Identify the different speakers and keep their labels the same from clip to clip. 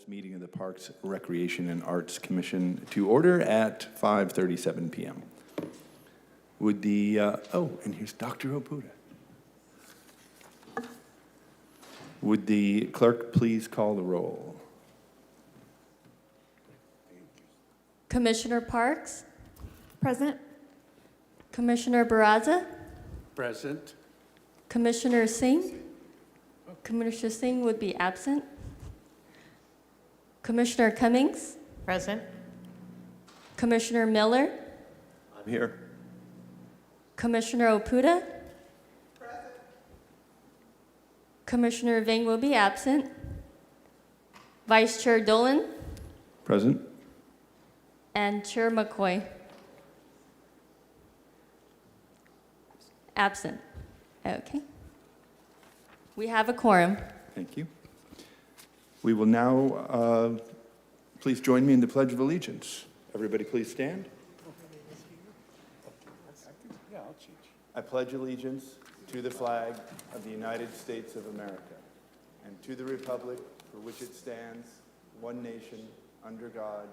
Speaker 1: this meeting of the Parks, Recreation, and Arts Commission to order at 5:37 p.m. Would the, and here's Dr. Opuda. Would the clerk please call the roll?
Speaker 2: Commissioner Parks?
Speaker 3: Present.
Speaker 2: Commissioner Barraza?
Speaker 4: Present.
Speaker 2: Commissioner Singh? Commissioner Singh would be absent. Commissioner Cummings?
Speaker 3: Present.
Speaker 2: Commissioner Miller?
Speaker 1: I'm here.
Speaker 2: Commissioner Opuda? Present. Commissioner Vang will be absent. Vice Chair Dolan?
Speaker 1: Present.
Speaker 2: And Chair McCoy? Absent. Okay. We have a quorum.
Speaker 1: Thank you. We will now, please join me in the Pledge of Allegiance. Everybody please stand. I pledge allegiance to the flag of the United States of America and to the republic for which it stands, one nation, under God,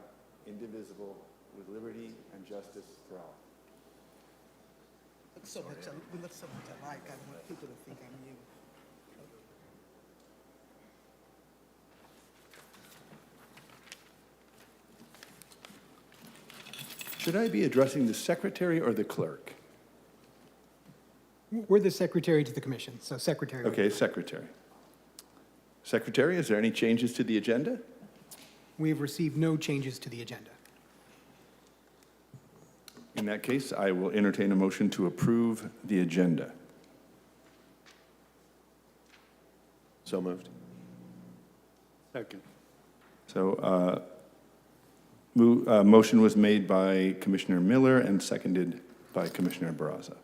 Speaker 1: indivisible, with liberty and justice for all.
Speaker 5: We look so much alike. I want people to think I'm you.
Speaker 1: Should I be addressing the secretary or the clerk?
Speaker 5: We're the secretary to the commission, so secretary.
Speaker 1: Okay, secretary. Secretary, is there any changes to the agenda?
Speaker 5: We have received no changes to the agenda.
Speaker 1: In that case, I will entertain a motion to approve the agenda.
Speaker 4: So moved. Second.
Speaker 1: So, motion was made by Commissioner Miller and seconded by Commissioner Barraza.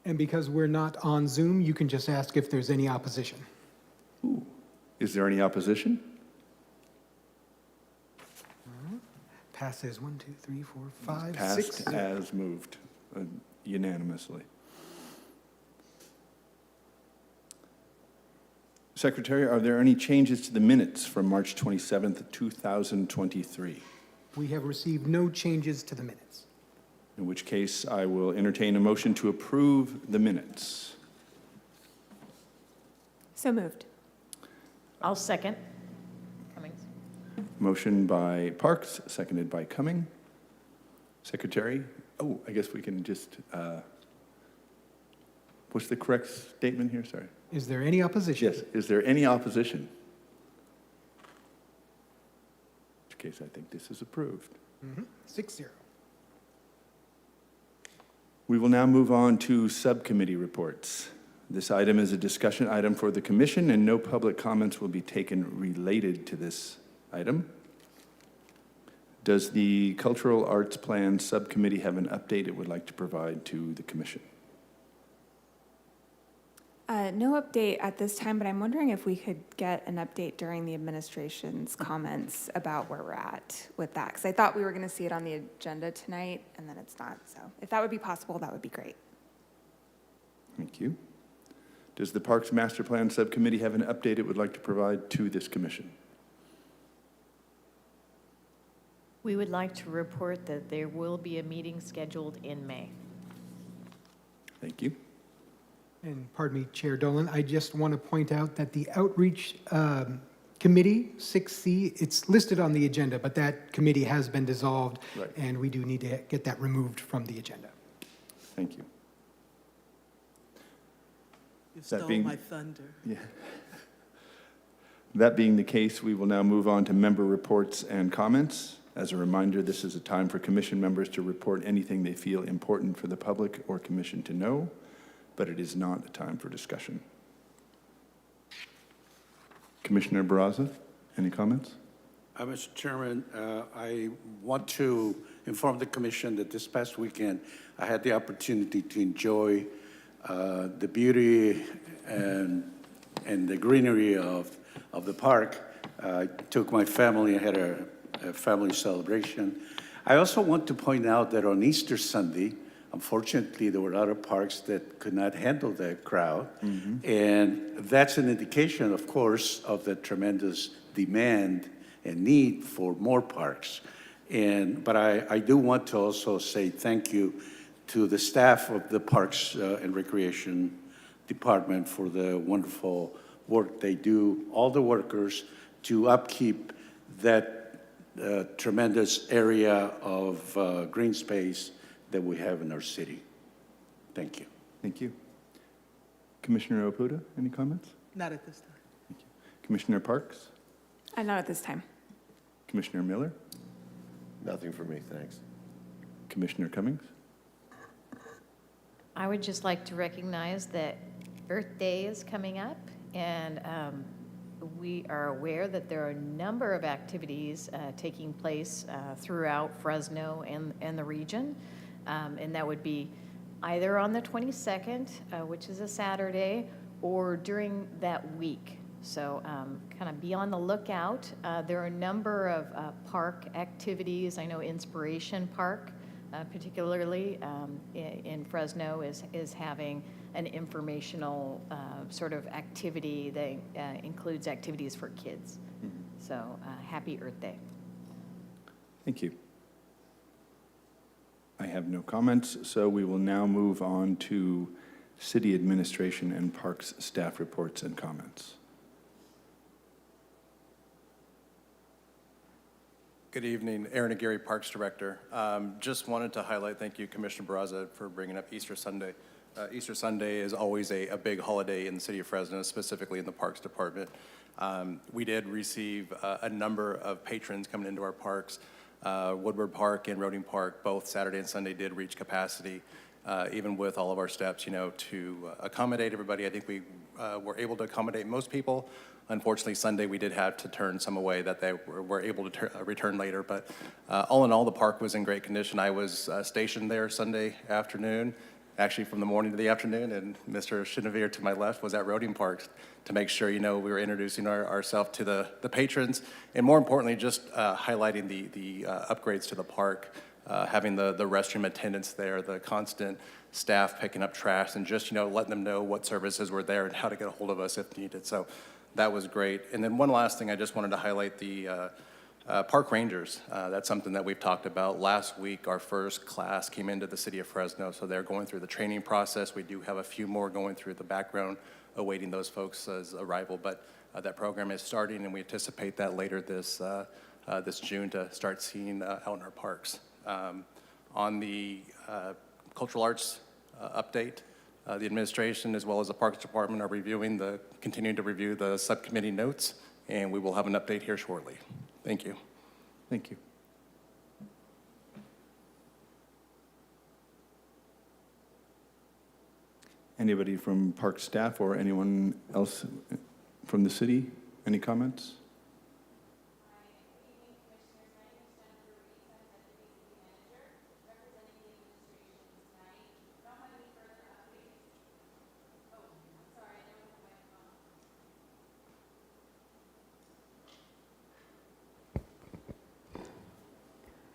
Speaker 5: And because we're not on Zoom, you can just ask if there's any opposition.
Speaker 1: Ooh. Is there any opposition?
Speaker 5: Passes 1, 2, 3, 4, 5,
Speaker 1: Passed
Speaker 5: 6.
Speaker 1: as moved unanimously. Secretary, are there any changes to the minutes from March 27th, 2023?
Speaker 5: We have received no changes to the minutes.
Speaker 1: In which case, I will entertain a motion to approve the minutes.
Speaker 3: So moved.
Speaker 6: I'll second. Cummings.
Speaker 1: Motion by Parks, seconded by Cumming. Secretary, I guess we can just, what's the correct statement here? Sorry.
Speaker 5: Is there any opposition?
Speaker 1: Yes, is there any opposition? In which case, I think this is approved.
Speaker 5: 6-0.
Speaker 1: We will now move on to subcommittee reports. This item is a discussion item for the commission, and no public comments will be taken related to this item. Does the Cultural Arts Plan Subcommittee have an update it would like to provide to the commission?
Speaker 3: No update at this time, but I'm wondering if we could get an update during the administration's comments about where we're at with that, because I thought we were going to see it on the agenda tonight, and then it's not. So if that would be possible, that would be great.
Speaker 1: Thank you. Does the Parks Master Plan Subcommittee have an update it would like to provide to this commission?
Speaker 6: We would like to report that there will be a meeting scheduled in May.
Speaker 1: Thank you.
Speaker 5: And pardon me, Chair Dolan, I just want to point out that the Outreach Committee, 6C, it's listed on the agenda, but that committee has been dissolved,
Speaker 1: Right.
Speaker 5: and we do need to get that removed from the agenda.
Speaker 1: Thank you.
Speaker 7: You
Speaker 1: That
Speaker 7: stole
Speaker 1: being-
Speaker 7: my thunder.
Speaker 1: Yeah. That being the case, we will now move on to member reports and comments. As a reminder, this is a time for commission members to report anything they feel important for the public or commission to know, but it is not a time for discussion. Commissioner Barraza, any comments?
Speaker 4: Mr. Chairman, I want to inform the commission that this past weekend, I had the opportunity to enjoy the beauty and the greenery of the park. I took my family, I had a family celebration. I also want to point out that on Easter Sunday, Unfortunately, there were other parks that could not handle that crowd. And that's an indication, of course, of the tremendous demand and need for more parks. But I do want to also say thank you to the staff of the Parks and Recreation Department for the wonderful work they do, all the workers, to upkeep that tremendous area of green space that we have in our city. Thank you.
Speaker 1: Thank you. Commissioner Opuda, any comments?
Speaker 7: Not at this time.
Speaker 1: Commissioner Parks?
Speaker 3: Not at this time.
Speaker 1: Commissioner Miller?
Speaker 8: Nothing for me, thanks.
Speaker 1: Commissioner Cummings?
Speaker 6: I would just like to recognize that Earth Day is coming up, and we are aware that there are a number of activities taking place throughout Fresno and the region, and that would be either on the 22nd, which is a Saturday, or during that week. So kind of be on the lookout. There are a number of park activities. I know Inspiration Park, particularly in Fresno, is having an informational sort of activity that includes activities for kids. So happy Earth Day.
Speaker 1: Thank you. I have no comments, so we will now move on to City Administration and Parks staff reports and comments.
Speaker 9: Good evening, Aaron Aguirre, Parks Director. Just wanted to highlight, thank you, Commissioner Barraza, for bringing up Easter Sunday. Easter Sunday is always a big holiday in the city of Fresno, specifically in the Parks Department. We did receive a number of patrons coming into our parks. Woodward Park and Roding Park, both Saturday and Sunday, did reach capacity, even with all of our steps, to accommodate everybody. I think we were able to accommodate most people. Unfortunately, Sunday we did have to turn some away that they were able to return later. But all in all, the park was in great condition. I was stationed there Sunday afternoon, actually from the morning to the afternoon, and Mr. Chenevere to my left was at Roding Park to make sure, we were introducing ourselves to the patrons, and more importantly, just highlighting the upgrades to the park, having the restroom attendants there, the constant staff picking up trash, and just, letting them know what services were there and how to get a hold of us if needed. So that was great. And then one last thing, I just wanted to highlight the park rangers. That's something that we've talked about. Last week, our first class came into the city of Fresno, so they're going through the training process. We do have a few more going through the background, awaiting those folks' arrival, but that program is starting, and we anticipate that later this June to start seeing out in our parks. On the cultural arts update, the administration as well as the Parks Department are continuing to review the subcommittee notes, and we will have an update here shortly. Thank you.
Speaker 1: Thank you. Anybody from park staff or anyone else from the city? Any comments?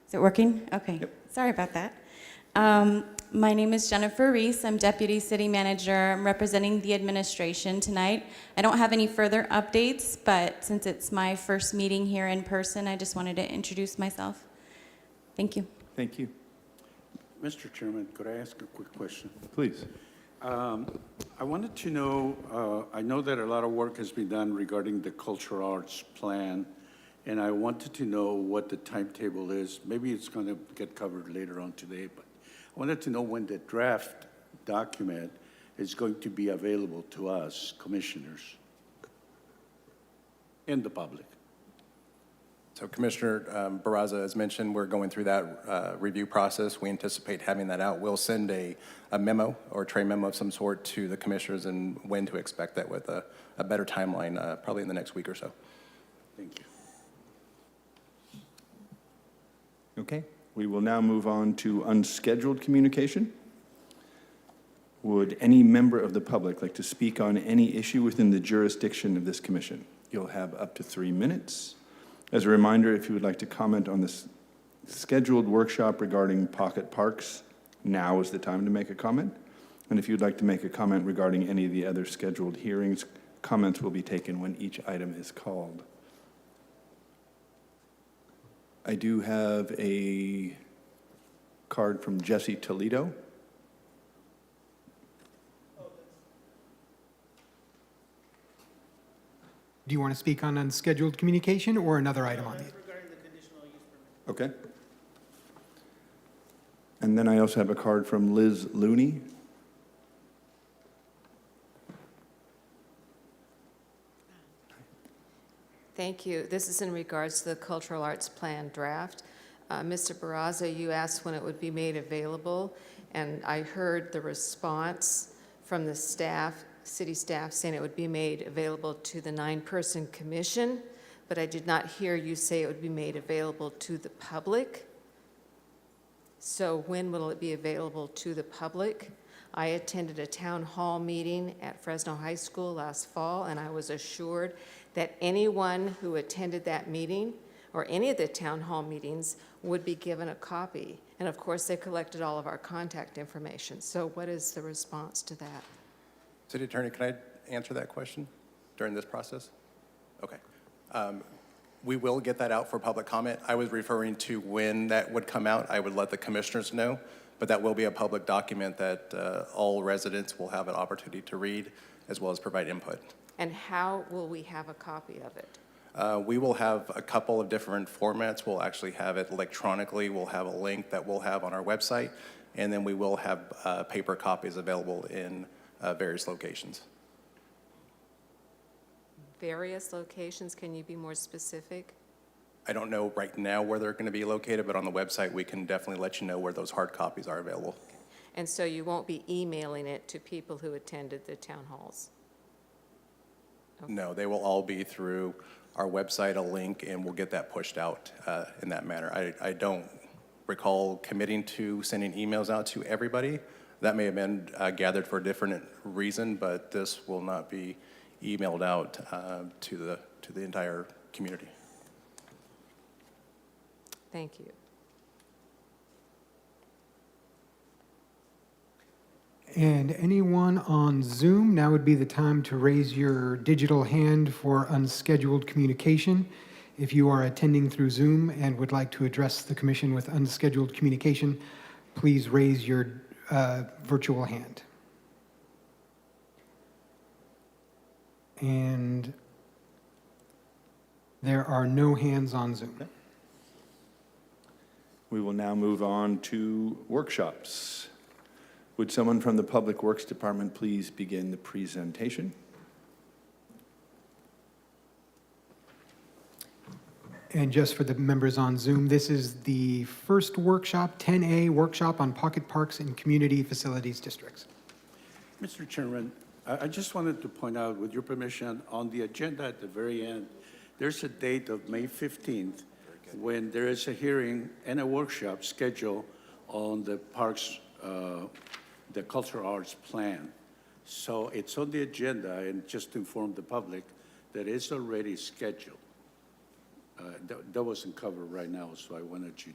Speaker 10: Is it working? Okay.
Speaker 1: Yep.
Speaker 10: Sorry about that. My name is Jennifer Reese. I'm Deputy City Manager. I'm representing the administration tonight. I don't have any further updates, but since it's my first meeting here in person, I just wanted to introduce myself. Thank you.
Speaker 1: Thank you.
Speaker 4: Mr. Chairman, could I ask a quick question?
Speaker 1: Please.
Speaker 4: I wanted to know, I know that a lot of work has been done regarding the cultural arts plan, and I wanted to know what the timetable is. Maybe it's going to get covered later on today, but I wanted to know when the draft document is going to be available to us, commissioners, and the public.
Speaker 9: So Commissioner Barraza, as mentioned, we're going through that review process. We anticipate having that out. We'll send a memo or a trade memo of some sort to the commissioners and when to expect that with a better timeline, probably in the next week or so.
Speaker 4: Thank you.
Speaker 1: Okay. We will now move on to unscheduled communication. Would any member of the public like to speak on any issue within the jurisdiction of this commission? You'll have up to 3 minutes. As a reminder, if you would like to comment on this scheduled workshop regarding pocket parks, now is the time to make a comment. And if you'd like to make a comment regarding any of the other scheduled hearings, comments will be taken when each item is called. I do have a card from Jesse Toledo.
Speaker 5: Do you want to speak on unscheduled communication or another item on the?
Speaker 1: Okay. And then I also have a card from Liz Looney.
Speaker 7: Thank you. This is in regards to the Cultural Arts Plan draft. Mr. Barraza, you asked when it would be made available, and I heard the response from the staff, city staff, saying it would be made available to the 9-person commission, but I did not hear you say it would be made available to the public. So when will it be available to the public? I attended a town hall meeting at Fresno High School last fall, and I was assured that anyone who attended that meeting or any of the town hall meetings would be given a copy. And of course, they collected all of our contact information. So what is the response to that?
Speaker 9: City Attorney, can I answer that question during this process? Okay. We will get that out for public comment. I was referring to when that would come out. I would let the commissioners know, but that will be a public document that all residents will have an opportunity to read as well as provide input.
Speaker 7: And how will we have a copy of it?
Speaker 9: We will have a couple of different formats. We'll actually have it electronically. We'll have a link that we'll have on our website, and then we will have paper copies available in various locations.
Speaker 7: Various locations, can you be more specific?
Speaker 9: I don't know right now where they're going to be located, but on the website, we can definitely let you know where those hard copies are available.
Speaker 7: And so you won't be emailing it to people who attended the town halls? Okay.
Speaker 9: No, they will all be through our website, a link, and we'll get that pushed out in that manner. I don't recall committing to sending emails out to everybody. That may have been gathered for a different reason, but this will not be emailed out to the entire community.
Speaker 7: Thank you.
Speaker 5: And anyone on Zoom, now would be the time to raise your digital hand for unscheduled communication. If you are attending through Zoom and would like to address the commission with unscheduled communication, please raise your virtual hand. And there are no hands on Zoom.
Speaker 1: We will now move on to workshops. Would someone from the Public Works Department please begin the presentation?
Speaker 5: And just for the members on Zoom, this is the first workshop, 10A workshop on pocket parks and community facilities districts.
Speaker 4: Mr. Chairman, I just wanted to point out, with your permission, on the agenda at the very end, there's a date of May 15th when there is a hearing and a workshop scheduled on the parks, the cultural arts plan. So it's on the agenda, and just to inform the public that it's already scheduled. That wasn't covered right now, so I wanted you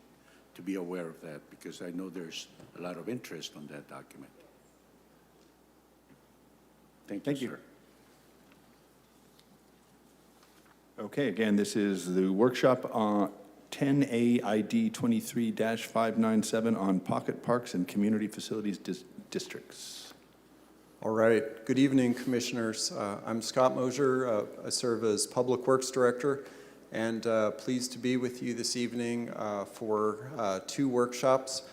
Speaker 4: to be aware of that because I know there's a lot of interest on that document. Thank you, sir.
Speaker 1: Okay, again, this is the workshop on 10A ID 23-597 on pocket parks and community facilities districts.
Speaker 11: All right. Good evening, Commissioners. I'm Scott Mosier. I serve as Public Works Director, and pleased to be with you this evening for 2 workshops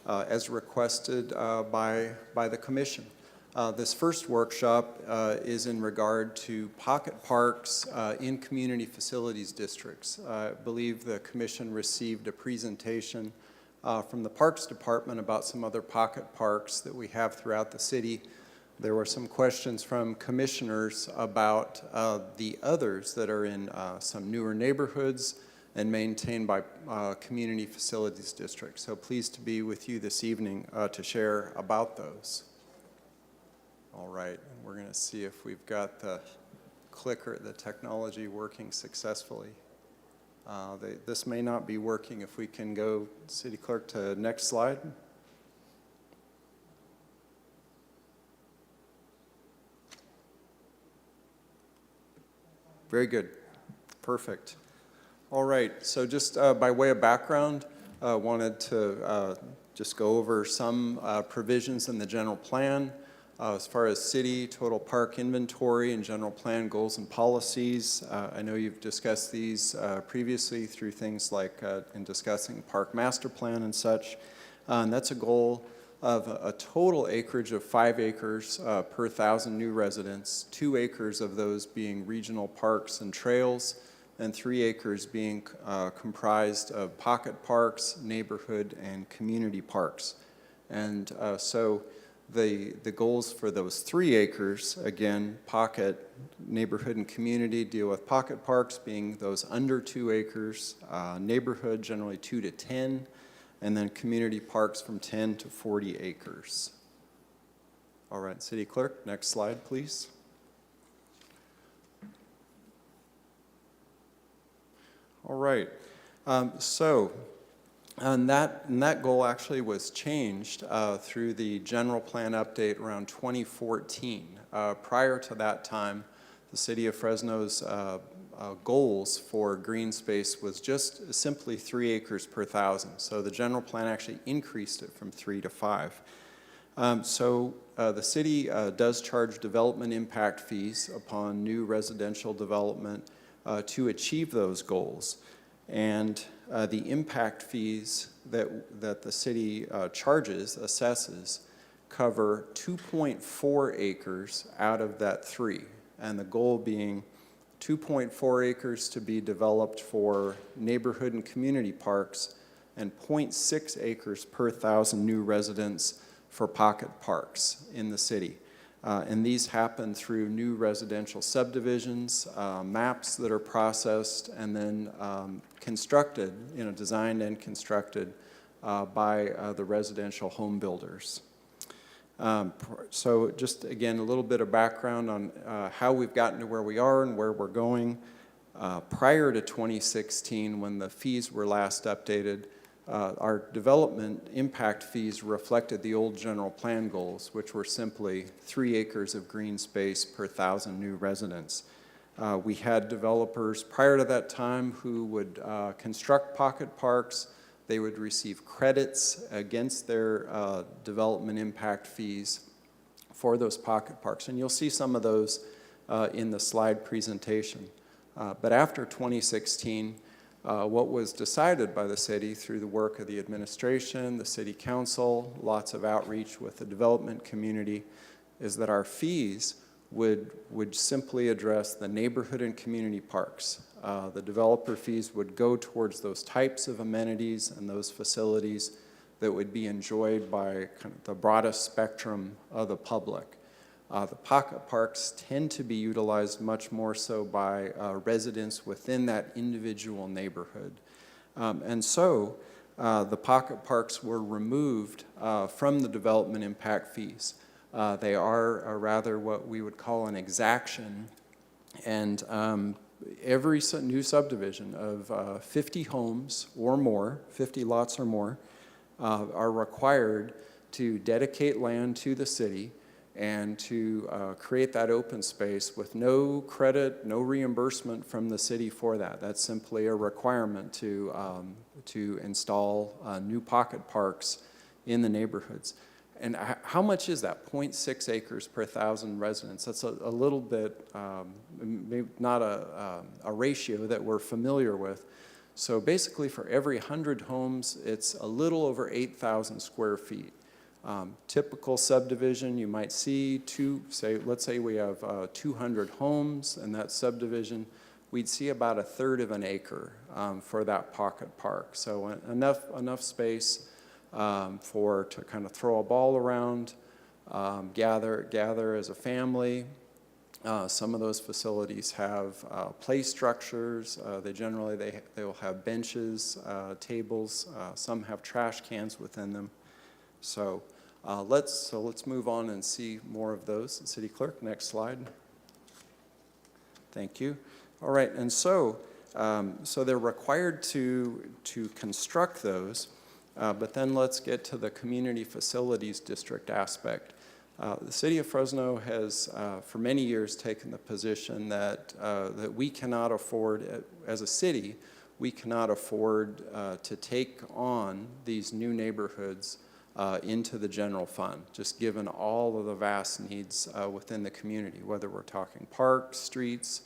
Speaker 11: as requested by the Commission. This first workshop is in regard to pocket parks in community facilities districts. I believe the Commission received a presentation from the Parks Department about some other pocket parks that we have throughout the city. There were some questions from commissioners about the others that are in some newer neighborhoods and maintained by community facilities districts. So pleased to be with you this evening to share about those. All right, and we're going to see if we've got the clicker, the technology working successfully. This may not be working. If we can go, City Clerk, to next slide. Very good. Perfect. All right, so just by way of background, wanted to just go over some provisions in the general plan as far as city total park inventory and general plan goals and policies. I know you've discussed these previously through things like in discussing park master plan and such. And that's a goal of a total acreage of 5 acres per 1,000 new residents, 2 acres of those being regional parks and trails, and 3 acres being comprised of pocket parks, neighborhood, and community parks. And so the goals for those 3 acres, again, pocket, neighborhood, and community, deal with pocket parks being those under 2 acres, neighborhood generally 2 to 10, and then community parks from 10 to 40 acres. All right, City Clerk, next slide, please. All right, and that goal actually was changed through the general plan update around 2014. Prior to that time, the City of Fresno's goals for green space was just simply 3 acres per 1,000. So the general plan actually increased it from 3 to 5. The city does charge development impact fees upon new residential development to achieve those goals. And the impact fees that the city assesses, cover 2.4 acres out of that 3. And the goal being 2.4 acres to be developed for neighborhood and community parks, and 0.6 acres per 1,000 new residents for pocket parks in the city. And these happen through new residential subdivisions, maps that are processed, and then constructed, designed and constructed by the residential home builders. So just again, a little bit of background on how we've gotten to where we are and where we're going. Prior to 2016, when the fees were last updated, our development impact fees reflected the old general plan goals, which were simply 3 acres of green space per 1,000 new residents. We had developers prior to that time who would construct pocket parks. They would receive credits against their development impact fees for those pocket parks. And you'll see some of those in the slide presentation. But after 2016, what was decided by the city through the work of the administration, the city council, lots of outreach with the development community, is that our fees would simply address the neighborhood and community parks. The developer fees would go towards those types of amenities and those facilities that would be enjoyed by kind of the broadest spectrum of the public. The pocket parks tend to be utilized much more so by residents within that individual neighborhood. And so the pocket parks were removed from the development impact fees. They are rather what we would call an exaction, and every new subdivision of 50 homes or more, 50 lots or more, are required to dedicate land to the city and to create that open space with no credit, no reimbursement from the city for that. That's simply a requirement to install new pocket parks in the neighborhoods. And how much is that? 0.6 acres per 1,000 residents. That's a little bit, maybe not a ratio that we're familiar with. So basically for every 100 homes, it's a little over 8,000 square feet. Typical subdivision, you might see let's say we have 200 homes in that subdivision, we'd see about 1/3 of an acre for that pocket park. So enough space to kind of throw a ball around, gather as a family. Some of those facilities have play structures. They will have benches, tables. Some have trash cans within them. So let's move on and see more of those. City Clerk, next slide. Thank you. All right, and so they're required to construct those. But then let's get to the community facilities district aspect. The city of Fresno has, for many years, taken the position that we cannot afford, as a city, we cannot afford to take on these new neighborhoods into the general fund, just given all of the vast needs within the community, whether we're talking parks, streets,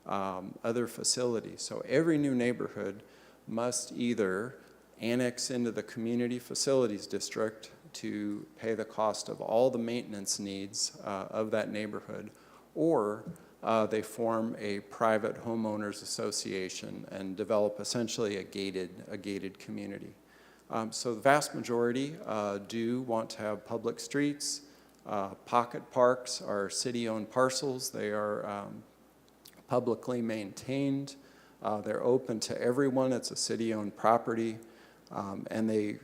Speaker 11: other facilities. So every new neighborhood must either annex into the community facilities district to pay the cost of all the maintenance needs of that neighborhood, or they form a private homeowners association and develop essentially a gated community. So the vast majority do want to have public streets. Pocket parks are city-owned parcels. They are publicly maintained. They're open to everyone. It's a city-owned property. And they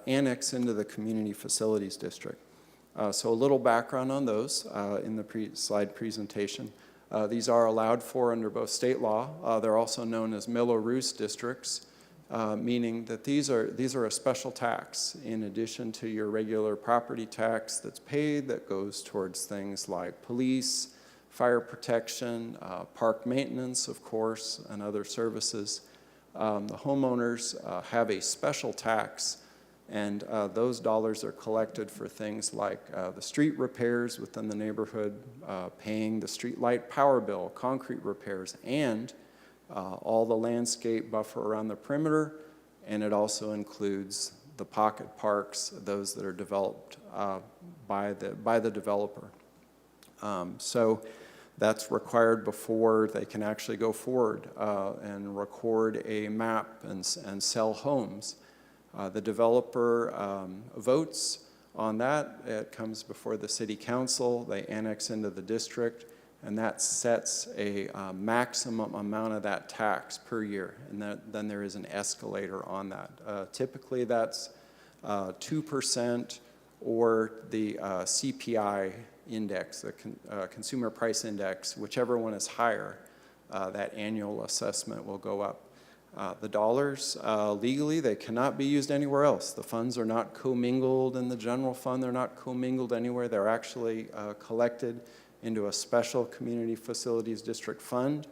Speaker 11: annex into the community facilities district. So a little background on those in the slide presentation. These are allowed for under both state law. They're also known as Miller-Roos districts, meaning that these are a special tax in addition to your regular property tax that's paid that goes towards things like police, fire protection, park maintenance, of course, and other services. The homeowners have a special tax, and those dollars are collected for things like the street repairs within the neighborhood, paying the street light power bill, concrete repairs, and all the landscape buffer around the perimeter, and it also includes the pocket parks, those that are developed by the developer. So that's required before they can actually go forward and record a map and sell homes. The developer votes on that. It comes before the city council. They annex into the district, and that sets a maximum amount of that tax per year. And then there is an escalator on that. Typically, that's 2% or the CPI index, the consumer price index, whichever one is higher, that annual assessment will go up. The dollars, legally, they cannot be used anywhere else. The funds are not commingled in the general fund. They're not commingled anywhere. They're actually collected into a special community facilities district fund,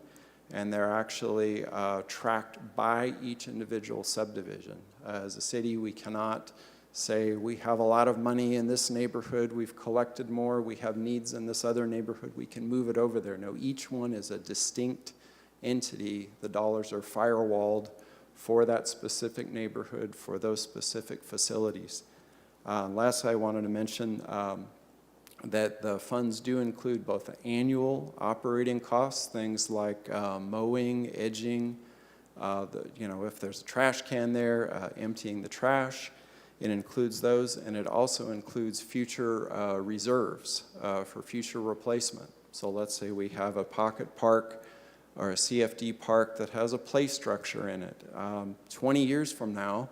Speaker 11: and they're actually tracked by each individual subdivision. As a city, we cannot say we have a lot of money in this neighborhood, we've collected more, we have needs in this other neighborhood, we can move it over there. No, each one is a distinct entity. The dollars are firewalled for that specific neighborhood, for those specific facilities. Lastly, I wanted to mention that the funds do include both annual operating costs, things like mowing, edging, if there's a trash can there, emptying the trash. It includes those, and it also includes future reserves for future replacement. So let's say we have a pocket park or a CFD park that has a play structure in it. 20 years from now,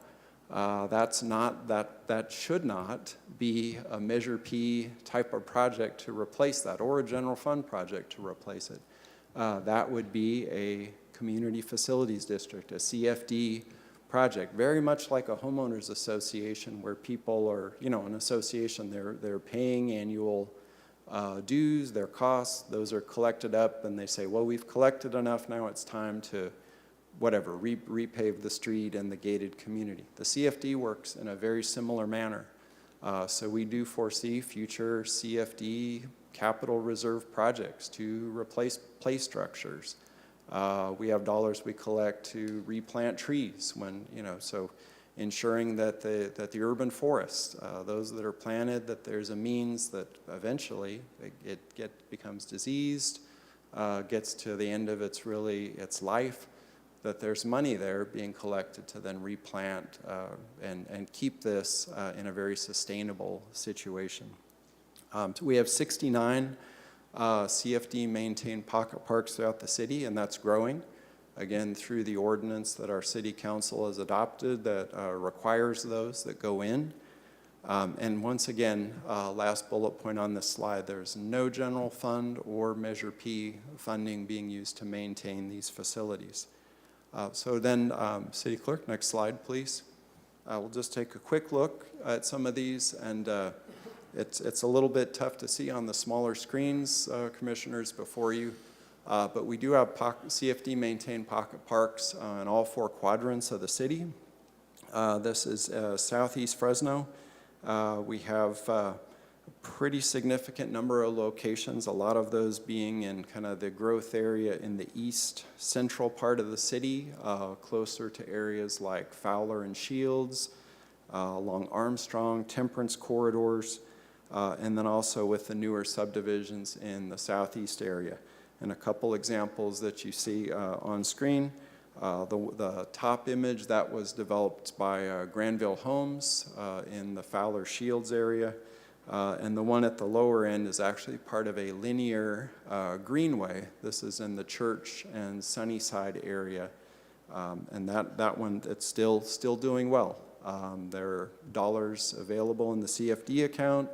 Speaker 11: that should not be a Measure P type of project to replace that, or a general fund project to replace it. That would be a community facilities district, a CFD project, very much like a homeowners association where people are, an association, they're paying annual dues, their costs, those are collected up, and they say, well, we've collected enough, now it's time to, repave the street and the gated community. The CFD works in a very similar manner. So we do foresee future CFD capital reserve projects to replace play structures. We have dollars we collect to replant trees so ensuring that the urban forests, those that are planted, that there's a means that eventually it becomes diseased, gets to the end of its life, that there's money there being collected to then replant and keep this in a very sustainable situation. We have 69 CFD maintained pocket parks throughout the city, and that's growing, again, through the ordinance that our city council has adopted that requires those that go in. And once again, last bullet point on this slide, there's no general fund or Measure P funding being used to maintain these facilities. So then, City Clerk, next slide, please. We'll just take a quick look at some of these, and It's a little bit tough to see on the smaller screens, commissioners, before you, but we do have CFD maintained pocket parks in all 4 quadrants of the city. This is southeast Fresno. We have a pretty significant number of locations, a lot of those being in kind of the growth area in the east central part of the city, closer to areas like Fowler and Shields, along Armstrong, Temperance corridors, and then also with the newer subdivisions in the southeast area. And a couple examples that you see on screen. The top image that was developed by Granville Homes in the Fowler Shields area. And the one at the lower end is actually part of a linear greenway. This is in the Church and Sunnyside area. And that one, it's still doing well. There are dollars available in the CFD account.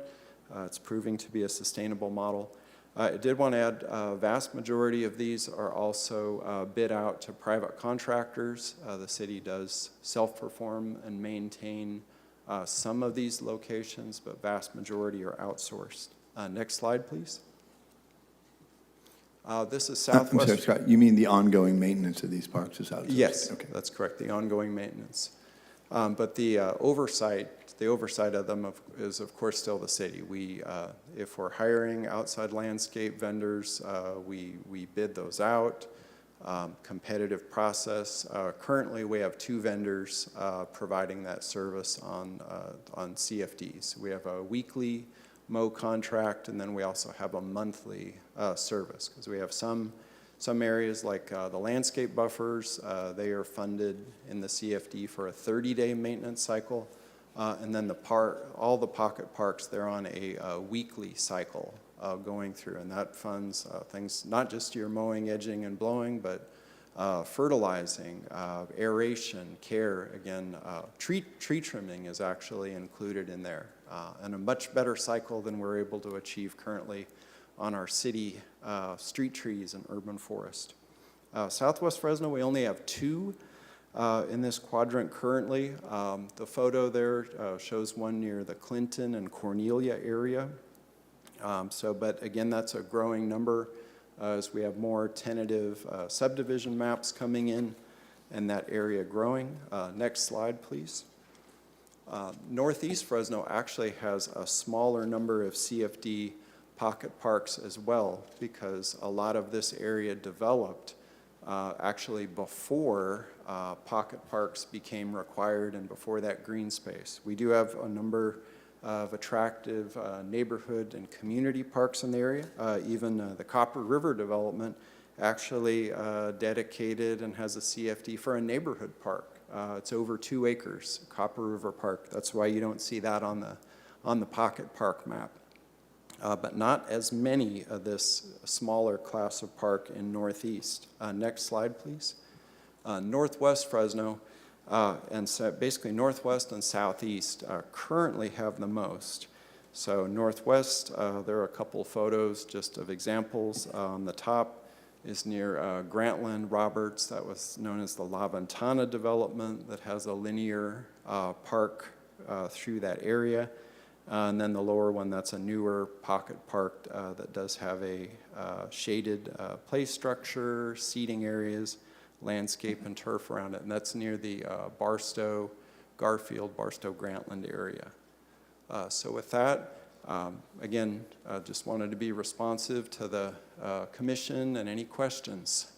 Speaker 11: It's proving to be a sustainable model. I did want to add, a vast majority of these are also bid out to private contractors. The city does self-perform and maintain some of these locations, but vast majority are outsourced. Next slide, please. This is Southwest.
Speaker 8: I'm sorry, Scott, you mean the ongoing maintenance of these parks is outsourced?
Speaker 11: Yes,
Speaker 8: Okay.
Speaker 11: that's correct, the ongoing maintenance. But the oversight of them is of course still the city. We, if we're hiring outside landscape vendors, we bid those out. Competitive process. Currently, we have 2 vendors providing that service on CFDs. We have a weekly mow contract, and then we also have a monthly service, because we have some areas like the landscape buffers. They are funded in the CFD for a 30-day maintenance cycle, and then all the pocket parks, they're on a weekly cycle going through, and that funds things not just your mowing, edging, and blowing, but fertilizing, aeration, care. Again, tree trimming is actually included in there, and a much better cycle than we're able to achieve currently on our city street trees and urban forest. Southwest Fresno, we only have 2 in this quadrant currently. The photo there shows one near the Clinton and Cornelia area. But again, that's a growing number as we have more tentative subdivision maps coming in and that area growing. Next slide, please. Northeast Fresno actually has a smaller number of CFD pocket parks as well, because a lot of this area developed actually before pocket parks became required and before that green space. We do have a number of attractive neighborhood and community parks in the area. Even the Copper River development actually dedicated and has a CFD for a neighborhood park. It's over 2 acres, Copper River Park. That's why you don't see that on the pocket park map. But not as many of this smaller class of park in Northeast. Next slide, please. Northwest Fresno, and so basically Northwest and Southeast currently have the most. So Northwest, there are a couple photos just of examples. On the top is near Grantland Roberts. That was known as the La Ventana development that has a linear park through that area. And then the lower one, that's a newer pocket park that does have a shaded play structure, seating areas, landscape and turf around it. And that's near the Barstow, Garfield, Barstow, Grantland area. So with that, again, just wanted to be responsive to the commission and any questions.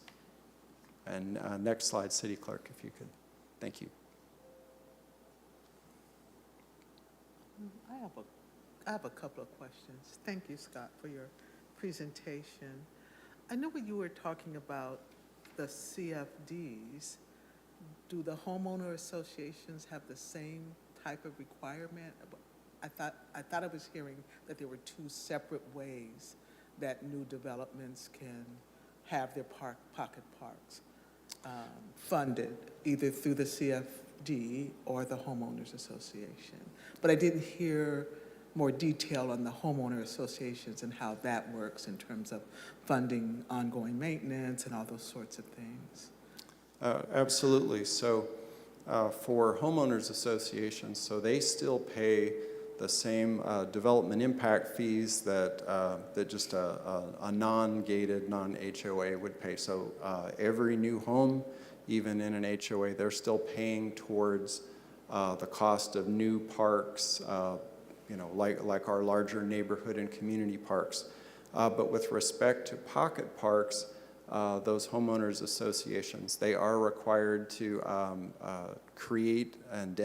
Speaker 11: And next slide, City Clerk, if you could. Thank you.
Speaker 12: I have a couple of questions. Thank you, Scott, for your presentation. I know when you were talking about the CFDs, do the homeowner associations have the same type of requirement? I thought I was hearing that there were 2 separate ways that new developments can have their pocket parks funded, either through the CFD or the homeowners association. But I didn't hear more detail on the homeowner associations and how that works in terms of funding ongoing maintenance and all those sorts of things.
Speaker 11: Absolutely. So for homeowners associations, so they still pay the same development impact fees that just a non-gated, non-HOA would pay. So every new home, even in an HOA, they're still paying towards the cost of new parks, like our larger neighborhood and community parks. But with respect to pocket parks, those homeowners associations, they are required to create and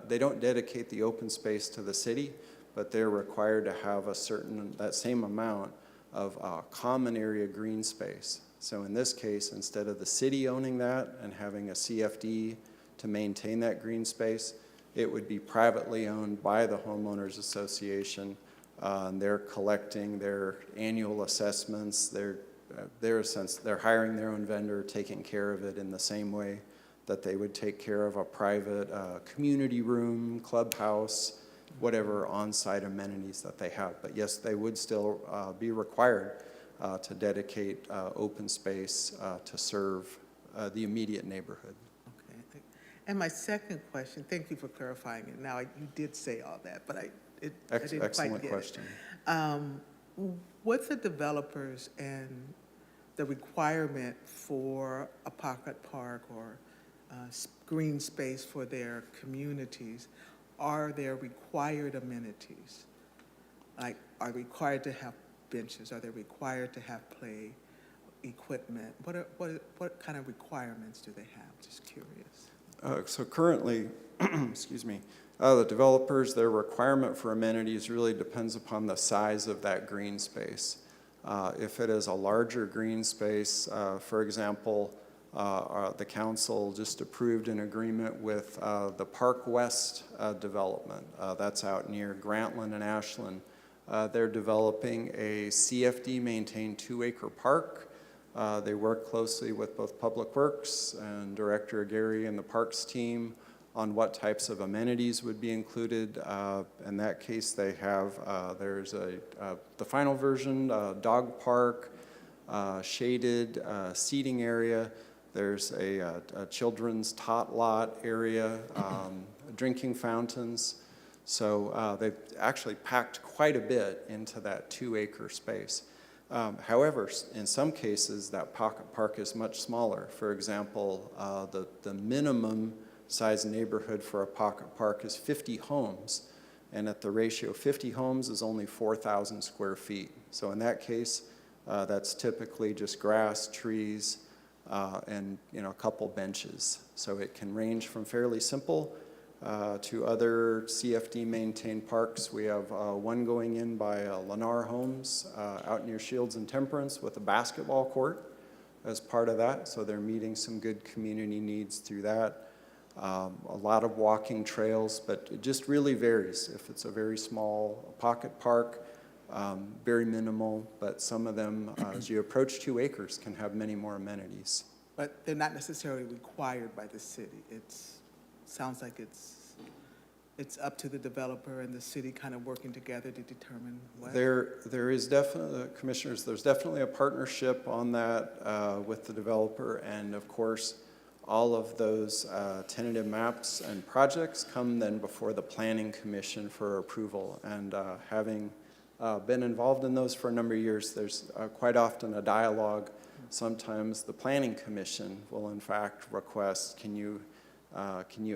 Speaker 11: they don't dedicate the open space to the city, but they're required to have that same amount of common area green space. So in this case, instead of the city owning that and having a CFD to maintain that green space, it would be privately owned by the homeowners association. They're collecting their annual assessments. They're hiring their own vendor, taking care of it in the same way that they would take care of a private community room, clubhouse, whatever on-site amenities that they have. But yes, they would still be required to dedicate open space to serve the immediate neighborhood.
Speaker 12: Okay. And my second question, thank you for clarifying it. Now, you did say all that, but I didn't quite
Speaker 11: Excellent
Speaker 12: get
Speaker 11: question.
Speaker 12: it. What's the developers and the requirement for a pocket park or green space for their communities? Are there required amenities? Like, are required to have benches? Are they required to have play equipment? What kind of requirements do they have? Just curious.
Speaker 11: So currently, excuse me, the developers, their requirement for amenities really depends upon the size of that green space. If it is a larger green space, for example, the council just approved an agreement with the Park West development. That's out near Grantland and Ashland. They're developing a CFD-maintained 2-acre park. They work closely with both Public Works and Director Gary and the Parks team on what types of amenities would be included. In that case, they have, there's the final version, dog park, shaded seating area. There's a children's tot lot area, drinking fountains. So they've actually packed quite a bit into that 2-acre space. However, in some cases, that pocket park is much smaller. For example, the minimum size neighborhood for a pocket park is 50 homes, and at the ratio 50 homes is only 4,000 square feet. So in that case, that's typically just grass, trees, and a couple benches. So it can range from fairly simple to other CFD maintained parks. We have one going in by Lennar Homes out near Shields and Temperance with a basketball court as part of that. So they're meeting some good community needs through that. A lot of walking trails, but it just really varies. If it's a very small pocket park, very minimal, but some of them, as you approach 2 acres, can have many more amenities.
Speaker 12: But they're not necessarily required by the city. Sounds like it's up to the developer and the city kind of working together to determine what.
Speaker 11: There is definitely, commissioners, there's definitely a partnership on that with the developer, and of course, all of those tentative maps and projects come then before the Planning Commission for approval. And having been involved in those for a number of years, there's quite often a dialogue. Sometimes the Planning Commission will in fact request, can you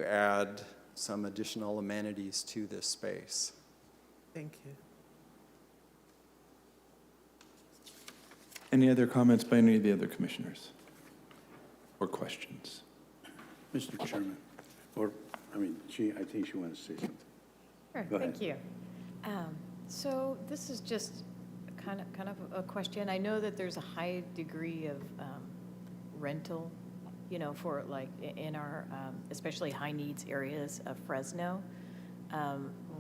Speaker 11: add some additional amenities to this space?
Speaker 12: Thank you.
Speaker 1: Any other comments by any of the other commissioners? Or questions?
Speaker 4: Mr. Chairman, I think she wants to say something.
Speaker 6: Sure,
Speaker 4: Go ahead.
Speaker 6: thank you. So this is just kind of a question. I know that there's a high degree of rental, for like in our, especially high needs areas of Fresno,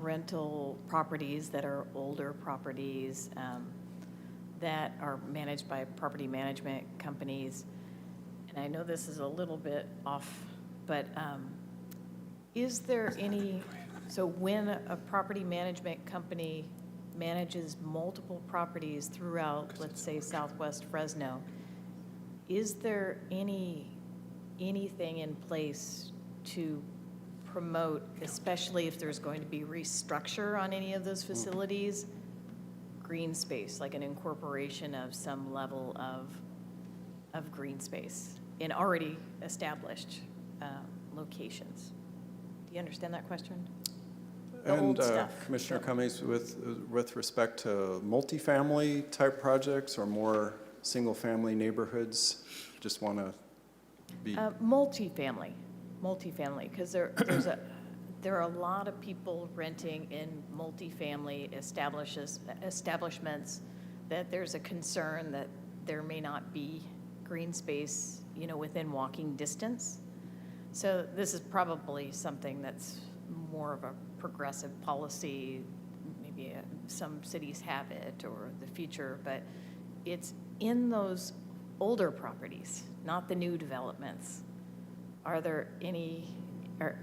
Speaker 6: rental properties that are older properties that are managed by property management companies. And I know this is a little bit off, but is there any, so when a property management company manages multiple properties throughout, let's say, Southwest Fresno, is there anything in place to promote, especially if there's going to be restructure on any of those facilities, green space, like an incorporation of some level of green space in already established locations. Do you understand that question? The old stuff.
Speaker 11: Commissioner Cummings, with respect to multifamily type projects or more single-family neighborhoods, just want to be...
Speaker 6: Multifamily, because there are a lot of people renting in multifamily establishments that there's a concern that there may not be green space, within walking distance. So this is probably something that's more of a progressive policy. Maybe some cities have it or the future, but it's in those older properties, not the new developments. Are there any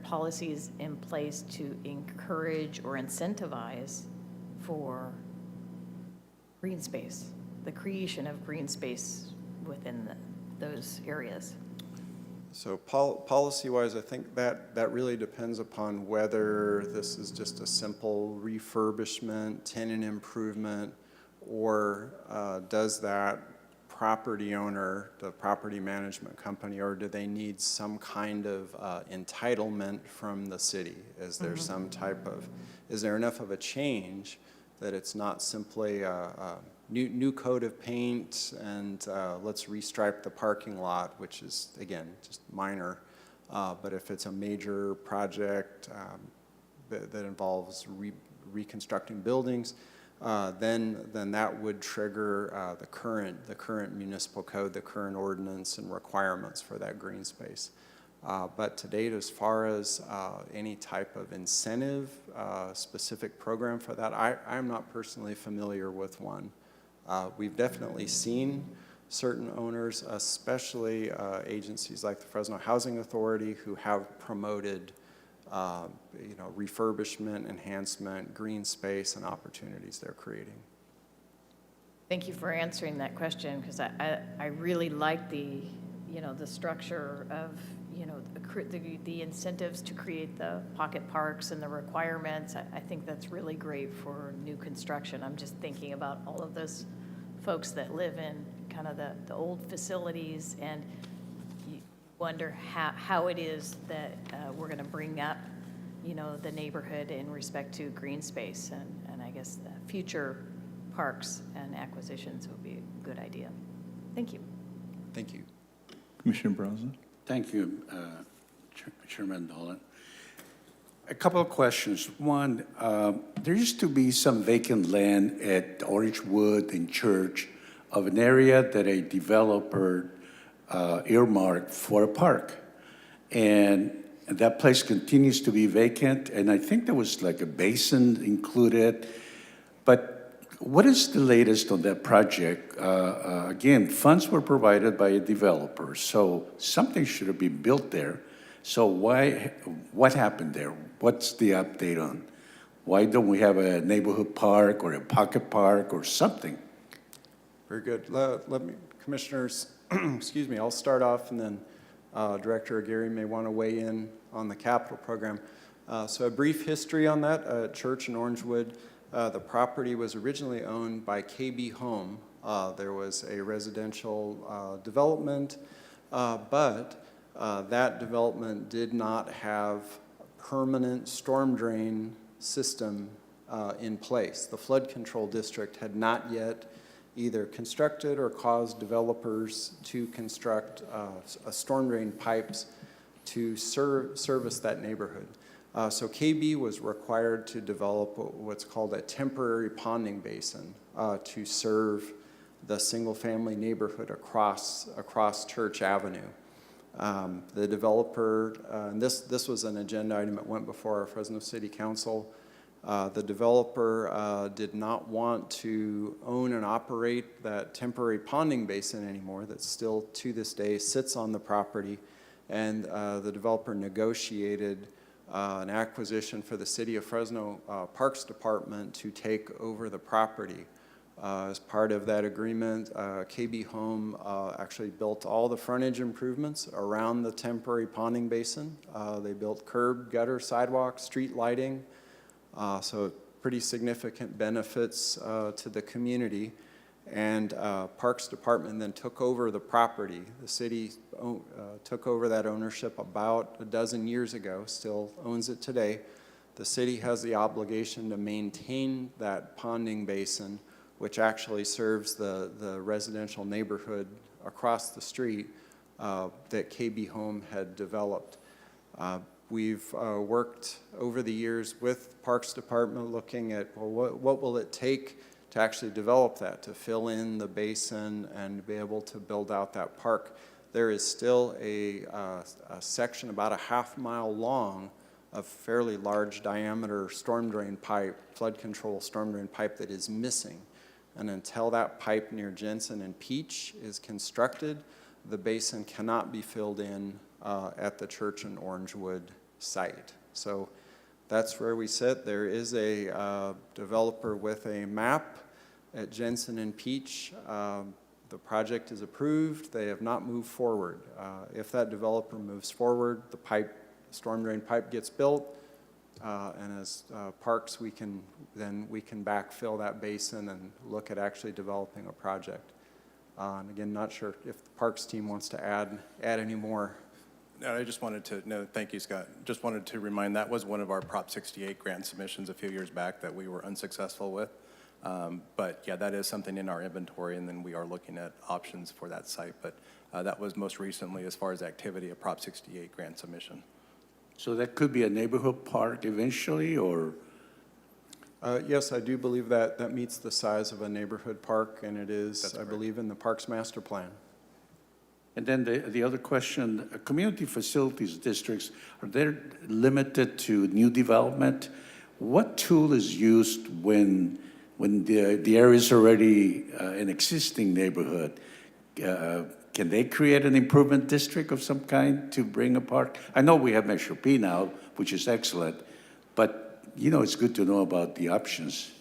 Speaker 6: policies in place to encourage or incentivize for green space, the creation of green space within those areas?
Speaker 11: So policy-wise, I think that really depends upon whether this is just a simple refurbishment, tenant improvement, or does that property owner, the property management company, or do they need some kind of entitlement from the city? Is there some type of, is there enough of a change that it's not simply a new coat of paint and let's restripe the parking lot, which is, again, just minor. But if it's a major project that involves reconstructing buildings, then that would trigger the current municipal code, the current ordinance and requirements for that green space. But to date, as far as any type of incentive, specific program for that, I'm not personally familiar with one. We've definitely seen certain owners, especially agencies like the Fresno Housing Authority, who have promoted refurbishment, enhancement, green space, and opportunities they're creating.
Speaker 6: Thank you for answering that question, because I really like the structure of the incentives to create the pocket parks and the requirements. I think that's really great for new construction. I'm just thinking about all of those folks that live in kind of the old facilities, and you wonder how it is that we're going to bring up the neighborhood in respect to green space, and I guess the future parks and acquisitions would be a good idea. Thank you.
Speaker 11: Thank you.
Speaker 8: Commissioner Barraza?
Speaker 4: Thank you, Chairman Dolan. A couple of questions. One, there used to be some vacant land at Orangewood and Church of an area that a developer earmarked for a park. And that place continues to be vacant, and I think there was like a basin included. But what is the latest on that project? Again, funds were provided by a developer, so something should have been built there. So what happened there? What's the update on? Why don't we have a neighborhood park or a pocket park or something?
Speaker 11: Very good. Let me, commissioners, excuse me, I'll start off, and then Director Aguirre may want to weigh in on the capital program. So a brief history on that. Church in Orangewood, the property was originally owned by KB Home. There was a residential development, but that development did not have permanent storm drain system in place. The flood control district had not yet either constructed or caused developers to construct storm drain pipes to service that neighborhood. So KB was required to develop what's called a temporary ponding basin to serve the single-family neighborhood across Church Avenue. The developer, and this was an agenda item that went before our Fresno City Council. The developer did not want to own and operate that temporary ponding basin anymore that still to this day sits on the property, and the developer negotiated an acquisition for the City of Fresno Parks Department to take over the property. As part of that agreement, KB Home actually built all the frontage improvements around the temporary ponding basin. They built curb, gutter, sidewalk, street lighting, so pretty significant benefits to the community. And Parks Department then took over the property. The city took over that ownership about a dozen years ago, still owns it today. The city has the obligation to maintain that ponding basin, which actually serves the residential neighborhood across the street that KB Home had developed. We've worked over the years with Parks Department looking at, well, what will it take to actually develop that, to fill in the basin and be able to build out that park. There is still a section about a half-mile long of fairly large diameter storm drain pipe, flood control storm drain pipe that is missing. And until that pipe near Jensen and Peach is constructed, the basin cannot be filled in at the Church and Orangewood site. So that's where we sit. There is a developer with a map at Jensen and Peach. The project is approved. They have not moved forward. If that developer moves forward, the storm drain pipe gets built, and as parks, we can backfill that basin and look at actually developing a project. And again, not sure if the parks team wants to add any more.
Speaker 9: No, I just wanted to, no, thank you, Scott. Just wanted to remind, that was one of our Prop 68 grant submissions a few years back that we were unsuccessful with. But yeah, that is something in our inventory, and then we are looking at options for that site. But that was most recently, as far as activity, a Prop 68 grant submission.
Speaker 4: So that could be a neighborhood park eventually, or?
Speaker 11: Yes, I do believe that meets the size of a neighborhood park, and it is, I believe, in the Parks Master Plan.
Speaker 4: And then the other question, community facilities districts, are they limited to new development? What tool is used when the area is already an existing neighborhood? Can they create an improvement district of some kind to bring a park? I know we have Measure P now, which is excellent, but it's good to know about the options.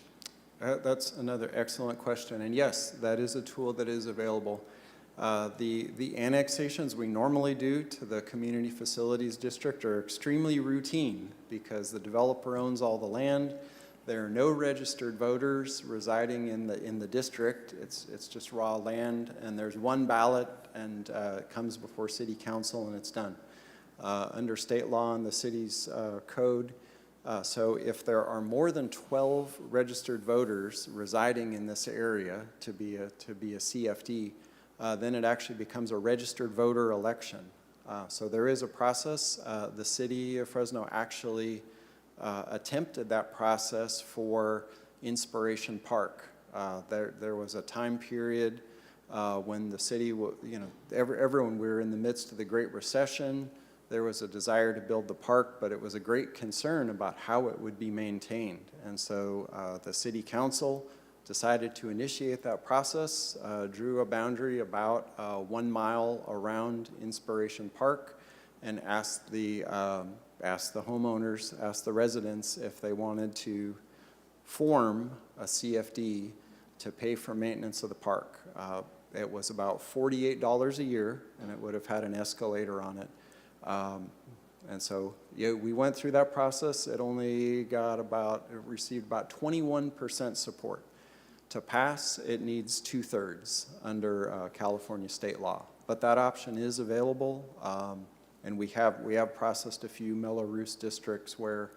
Speaker 11: That's another excellent question, and yes, that is a tool that is available. The annexations we normally do to the community facilities district are extremely routine because the developer owns all the land. There are no registered voters residing in the district. It's just raw land, and there's one ballot, and it comes before city council, and it's done. Under state law and the city's code, so if there are more than 12 registered voters residing in this area to be a CFD, then it actually becomes a registered voter election. So there is a process. The city of Fresno actually attempted that process for Inspiration Park. There was a time period when the city, everyone, we were in the midst of the Great Recession. There was a desire to build the park, but it was a great concern about how it would be maintained. And so the city council decided to initiate that process, drew a boundary about 1 mile around Inspiration Park, and asked the homeowners, asked the residents if they wanted to form a CFD to pay for maintenance of the park. It was about $48 a year, and it would have had an escalator on it. And so we went through that process. It only received about 21% support. To pass, it needs 2/3 under California state law. But that option is available, and we have processed a few Mello-Roos districts where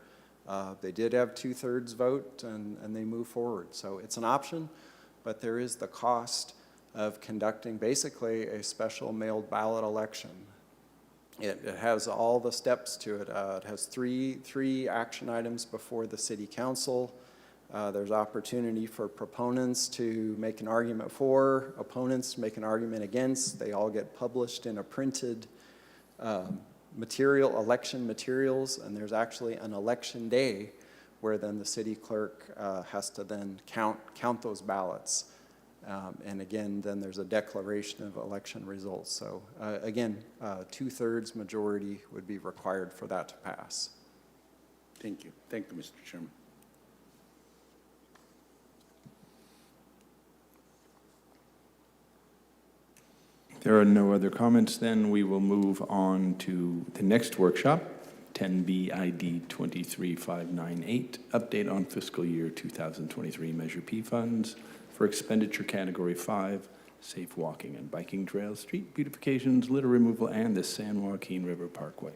Speaker 11: they did have 2/3 vote, and they move forward. So it's an option, but there is the cost of conducting basically a special mailed ballot election. It has all the steps to it. It has three action items before the city council. There's opportunity for proponents to make an argument for, opponents to make an argument against. They all get published in a printed election materials, and there's actually an election day where then the city clerk has to then count those ballots. And again, then there's a declaration of election results. So again, 2/3 majority would be required for that to pass.
Speaker 4: Thank you. Thank you, Mr. Chairman.
Speaker 1: There are no other comments, then we will move on to the next workshop, 10BID 23598, update on fiscal year 2023 Measure P funds for expenditure category 5, safe walking and biking trails, street beautifications, litter removal, and the San Joaquin River Parkway.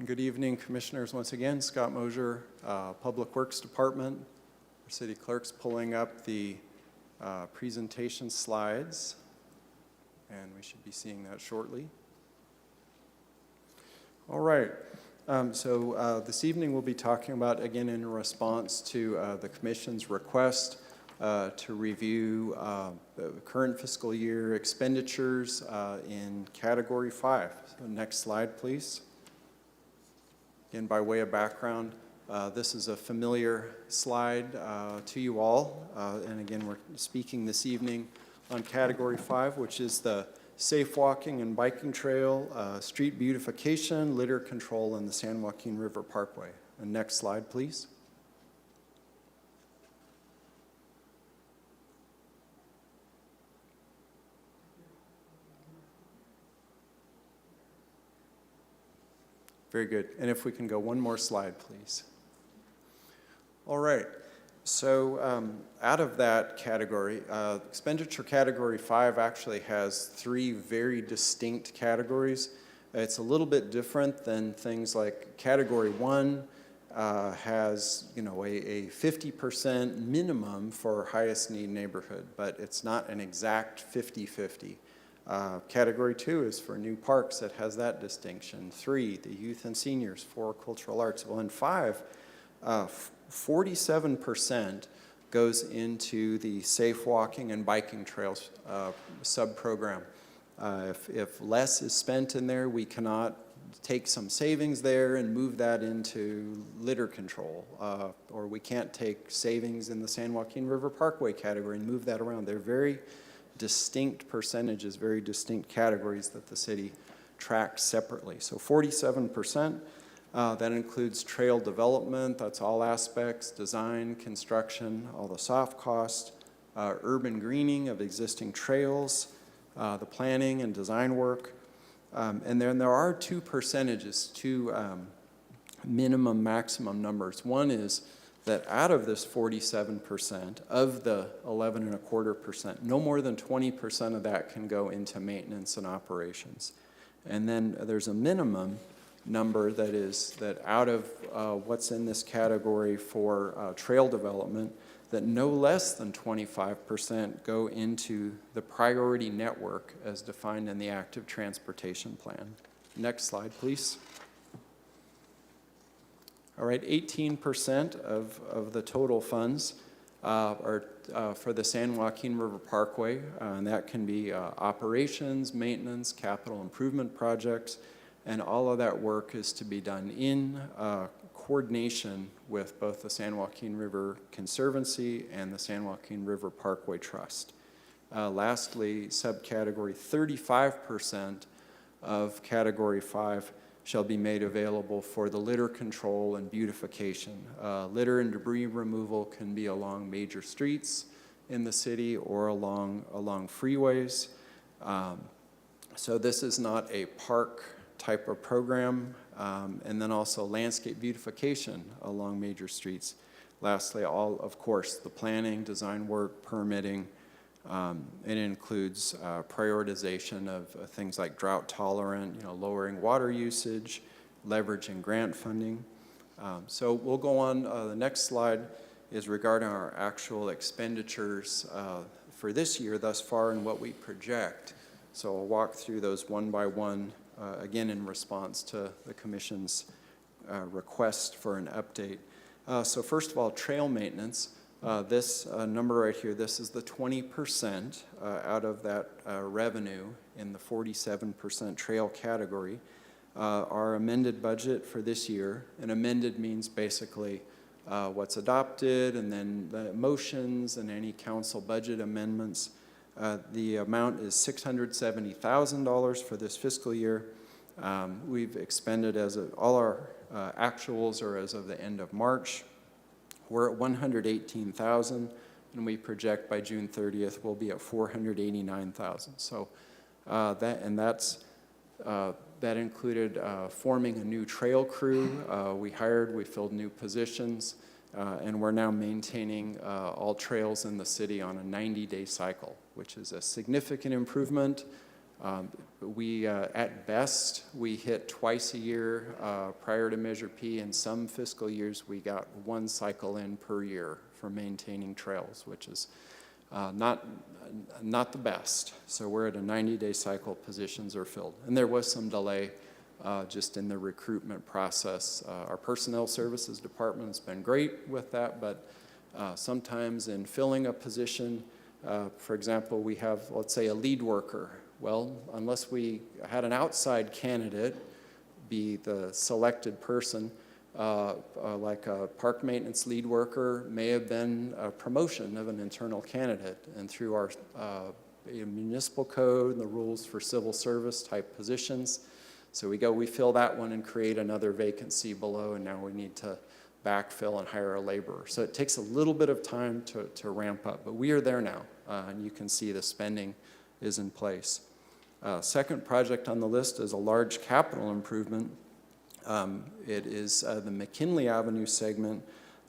Speaker 11: Good evening, Commissioners. Once again, Scott Mosier, Public Works Department. Our City Clerk's pulling up the presentation slides, and we should be seeing that shortly. All right. This evening we'll be talking about, again, in response to the Commission's request to review the current fiscal year expenditures in Category 5. So next slide, please. Again, by way of background, this is a familiar slide to you all. And again, we're speaking this evening on Category 5, which is the safe walking and biking trail, street beautification, litter control, and the San Joaquin River Parkway. And next slide, please. Very good. And if we can go one more slide, please. All right. So out of that category, expenditure category 5 actually has 3 very distinct categories. It's a little bit different than things like category 1 has, a 50% minimum for highest need neighborhood, but it's not an exact 50-50. Category 2 is for new parks that has that distinction. 3, the youth and seniors. 4, cultural arts. Well, in 5, 47% goes into the safe walking and biking trails sub-program. If less is spent in there, we cannot take some savings there and move that into litter control. Or we can't take savings in the San Joaquin River Parkway category and move that around. They're very distinct percentages, very distinct categories that the city tracks separately. So 47%, that includes trail development, that's all aspects, design, construction, all the soft cost, urban greening of existing trails, the planning and design work. And then there are 2 percentages, 2 minimum maximum numbers. One is that out of this 47% of the 11.25%, no more than 20% of that can go into maintenance and operations. And then there's a minimum number that is that out of what's in this category for trail development, that no less than 25% go into the priority network as defined in the active transportation plan. Next slide, please. All right, 18% of the total funds are for the San Joaquin River Parkway, and that can be operations, maintenance, capital improvement projects, and all of that work is to be done in coordination with both the San Joaquin River Conservancy and the San Joaquin River Parkway Trust. Lastly, subcategory 35% of Category 5 shall be made available for the litter control and beautification. Litter and debris removal can be along major streets in the city or along freeways. So this is not a park type of program. And then also landscape beautification along major streets. Lastly, of course, the planning, design work, permitting. It includes prioritization of things like drought tolerant, lowering water usage, leveraging grant funding. So we'll go on. The next slide is regarding our actual expenditures for this year thus far and what we project. So I'll walk through those one by one, again in response to the Commission's request for an update. So first of all, trail maintenance. This number right here, this is the 20% out of that revenue in the 47% trail category. Our amended budget for this year, and amended means basically what's adopted and then the motions and any council budget amendments. The amount is $670,000 for this fiscal year. We've expended all our actuals are as of the end of March. We're at $118,000, and we project by June 30th we'll be at $489,000. So that included forming a new trail crew. We filled new positions, and we're now maintaining all trails in the city on a 90-day cycle, which is a significant improvement. At best, we hit twice a year prior to Measure P. In some fiscal years, we got one cycle in per year for maintaining trails, which is not the best. So we're at a 90-day cycle, positions are filled. And there was some delay just in the recruitment process. Our personnel services department has been great with that, but sometimes in filling a position, for example, we have, let's say, a lead worker. Well, unless we had an outside candidate be the selected person, like a park maintenance lead worker may have been a promotion of an internal candidate. And through our municipal code and the rules for civil service type positions, so we fill that one and create another vacancy below, and now we need to backfill and hire a laborer. So it takes a little bit of time to ramp up, but we are there now, and you can see the spending is in place. Second project on the list is a large capital improvement. It is the McKinley Avenue segment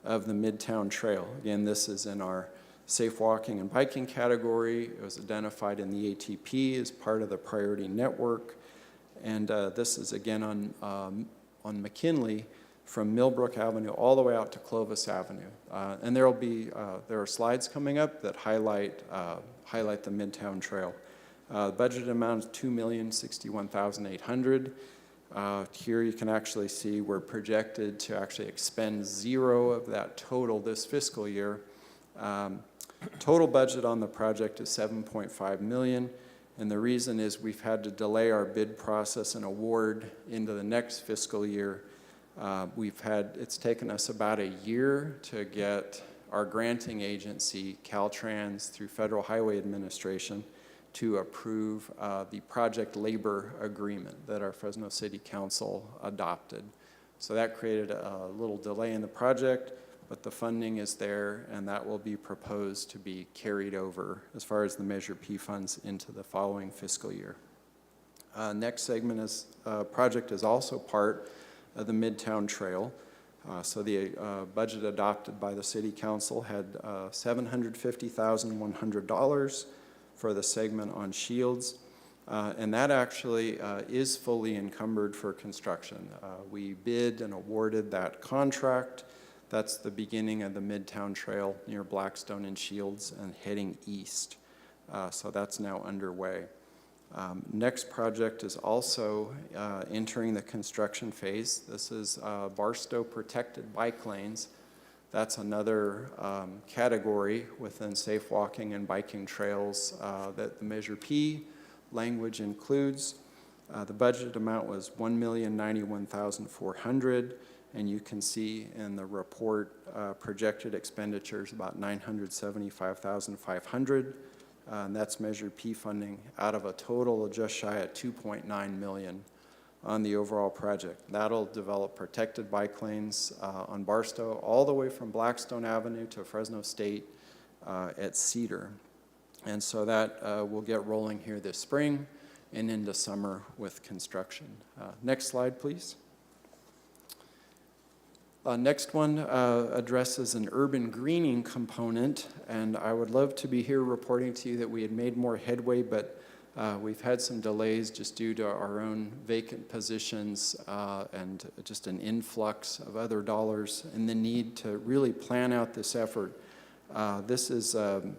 Speaker 11: of the Midtown Trail. Again, this is in our safe walking and biking category. It was identified in the ATP as part of the priority network. And this is again on McKinley from Millbrook Avenue all the way out to Clovis Avenue. And there are slides coming up that highlight the Midtown Trail. Budget amount is $2,061,800. Here you can actually see we're projected to actually expend zero of that total this fiscal year. Total budget on the project is $7.5 million, and the reason is we've had to delay our bid process and award into the next fiscal year. It's taken us about a year to get our granting agency, Caltrans, through Federal Highway Administration, to approve the project labor agreement that our Fresno City Council adopted. So that created a little delay in the project, but the funding is there, and that will be proposed to be carried over as far as the Measure P funds into the following fiscal year. Next segment project is also part of the Midtown Trail. So the budget adopted by the City Council had $750,100 for the segment on Shields, and that actually is fully encumbered for construction. We bid and awarded that contract. That's the beginning of the Midtown Trail near Blackstone and Shields and heading east. So that's now underway. Next project is also entering the construction phase. This is Barstow Protected Bike Lanes. That's another category within safe walking and biking trails that the Measure P language includes. The budget amount was $1,091,400, and you can see in the report projected expenditures about $975,500, and that's Measure P funding out of a total of just shy of $2.9 million on the overall project. That'll develop protected bike lanes on Barstow all the way from Blackstone Avenue to Fresno State at Cedar. And so that will get rolling here this spring and into summer with construction. Next slide, please. Next one addresses an urban greening component, and I would love to be here reporting to you that we had made more headway, but we've had some delays just due to our own vacant positions and just an influx of other dollars and the need to really plan out this effort. This is the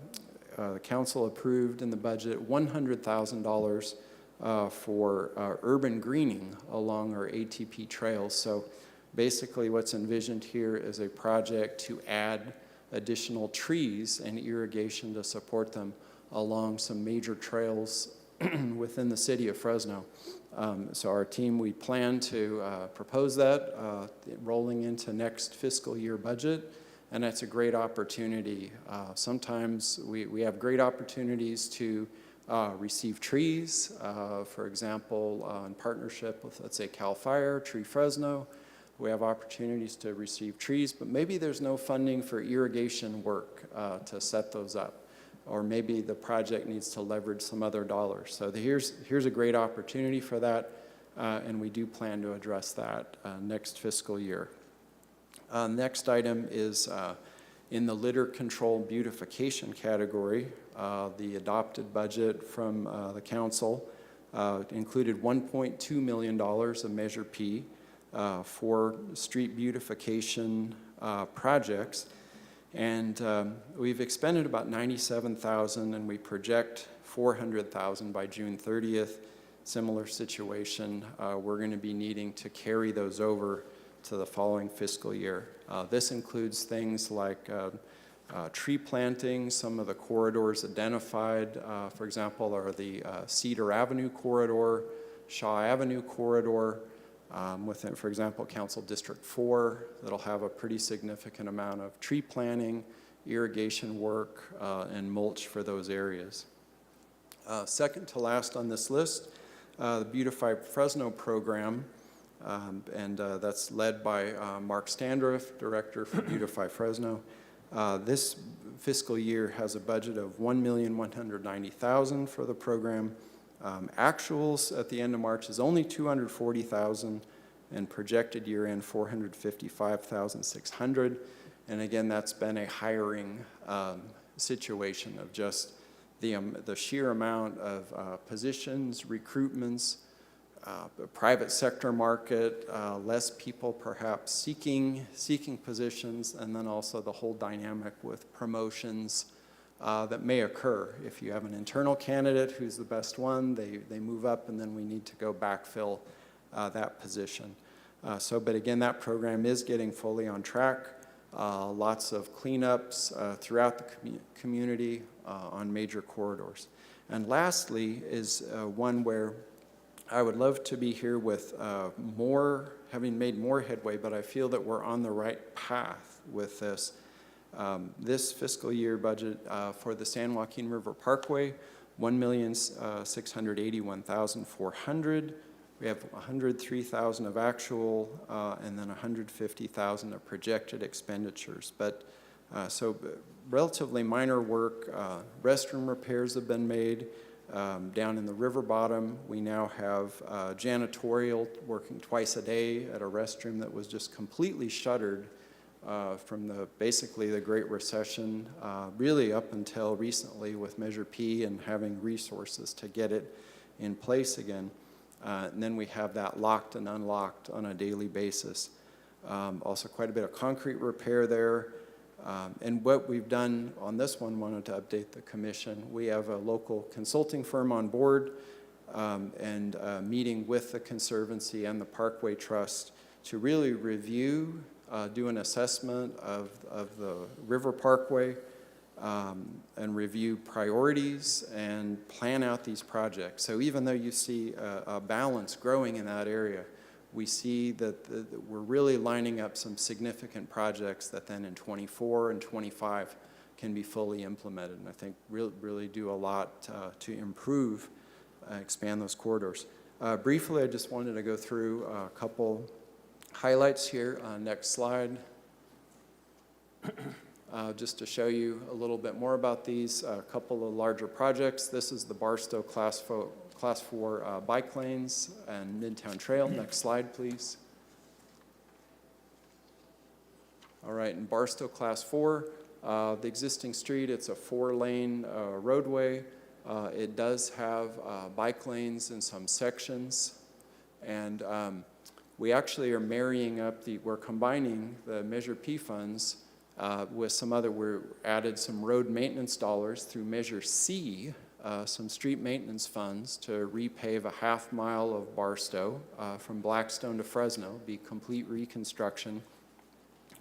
Speaker 11: council approved in the budget $100,000 for urban greening along our ATP trails. So basically what's envisioned here is a project to add additional trees and irrigation to support them along some major trails within the city of Fresno. So our team, we plan to propose that rolling into next fiscal year budget, and that's a great opportunity. Sometimes we have great opportunities to receive trees, for example, in partnership with, let's say, CAL FIRE, Tree Fresno. We have opportunities to receive trees, but maybe there's no funding for irrigation work to set those up, or maybe the project needs to leverage some other dollars. So here's a great opportunity for that, and we do plan to address that next fiscal year. Next item is in the litter control beautification category. The adopted budget from the council included $1.2 million of Measure P for street beautification projects. And we've expended about $97,000, and we project $400,000 by June 30th. Similar situation, we're going to be needing to carry those over to the following fiscal year. This includes things like tree planting. Some of the corridors identified, for example, are the Cedar Avenue corridor, Shaw Avenue corridor, within, for example, Council District 4, that'll have a pretty significant amount of tree planting, irrigation work, and mulch for those areas. Second to last on this list, the Beautify Fresno program, and that's led by Mark Standriff, Director for Beautify Fresno. This fiscal year has a budget of $1,190,000 for the program. Actuals at the end of March is only $240,000, and projected year-end $455,600. And again, that's been a hiring situation of just the sheer amount of positions, recruitments, the private sector market, less people perhaps seeking positions, and then also the whole dynamic with promotions that may occur. If you have an internal candidate who's the best one, they move up, and then we need to go backfill that position. But again, that program is getting fully on track. Lots of cleanups throughout the community on major corridors. And lastly is one where I would love to be here with having made more headway, but I feel that we're on the right path with this. This fiscal year budget for the San Joaquin River Parkway, $1,681,400. We have $103,000 of actual, and then $150,000 of projected expenditures. But so relatively minor work. Restroom repairs have been made. Down in the river bottom, we now have janitorial working twice a day at a restroom that was just completely shuttered from basically the Great Recession, really up until recently with Measure P and having resources to get it in place again. And then we have that locked and unlocked on a daily basis. Also quite a bit of concrete repair there. And what we've done on this one, wanted to update the commission. We have a local consulting firm on board and meeting with the Conservancy and the Parkway Trust to really review, do an assessment of the River Parkway and review priorities and plan out these projects. So even though you see a balance growing in that area, we see that we're really lining up some significant projects that then in 24 and 25 can be fully implemented, and I think really do a lot to improve, expand those corridors. Briefly, I just wanted to go through a couple highlights here. Next slide. Just to show you a little bit more about these, a couple of larger projects. This is the Barstow Class 4 bike lanes and Midtown Trail. Next slide, please. All right, in Barstow Class 4, the existing street, it's a 4-lane roadway. It does have bike lanes in some sections, and we actually are marrying up we're combining the Measure P funds with some other, we added some road maintenance dollars through Measure C, some street maintenance funds to repave a half-mile of Barstow from Blackstone to Fresno, be complete reconstruction.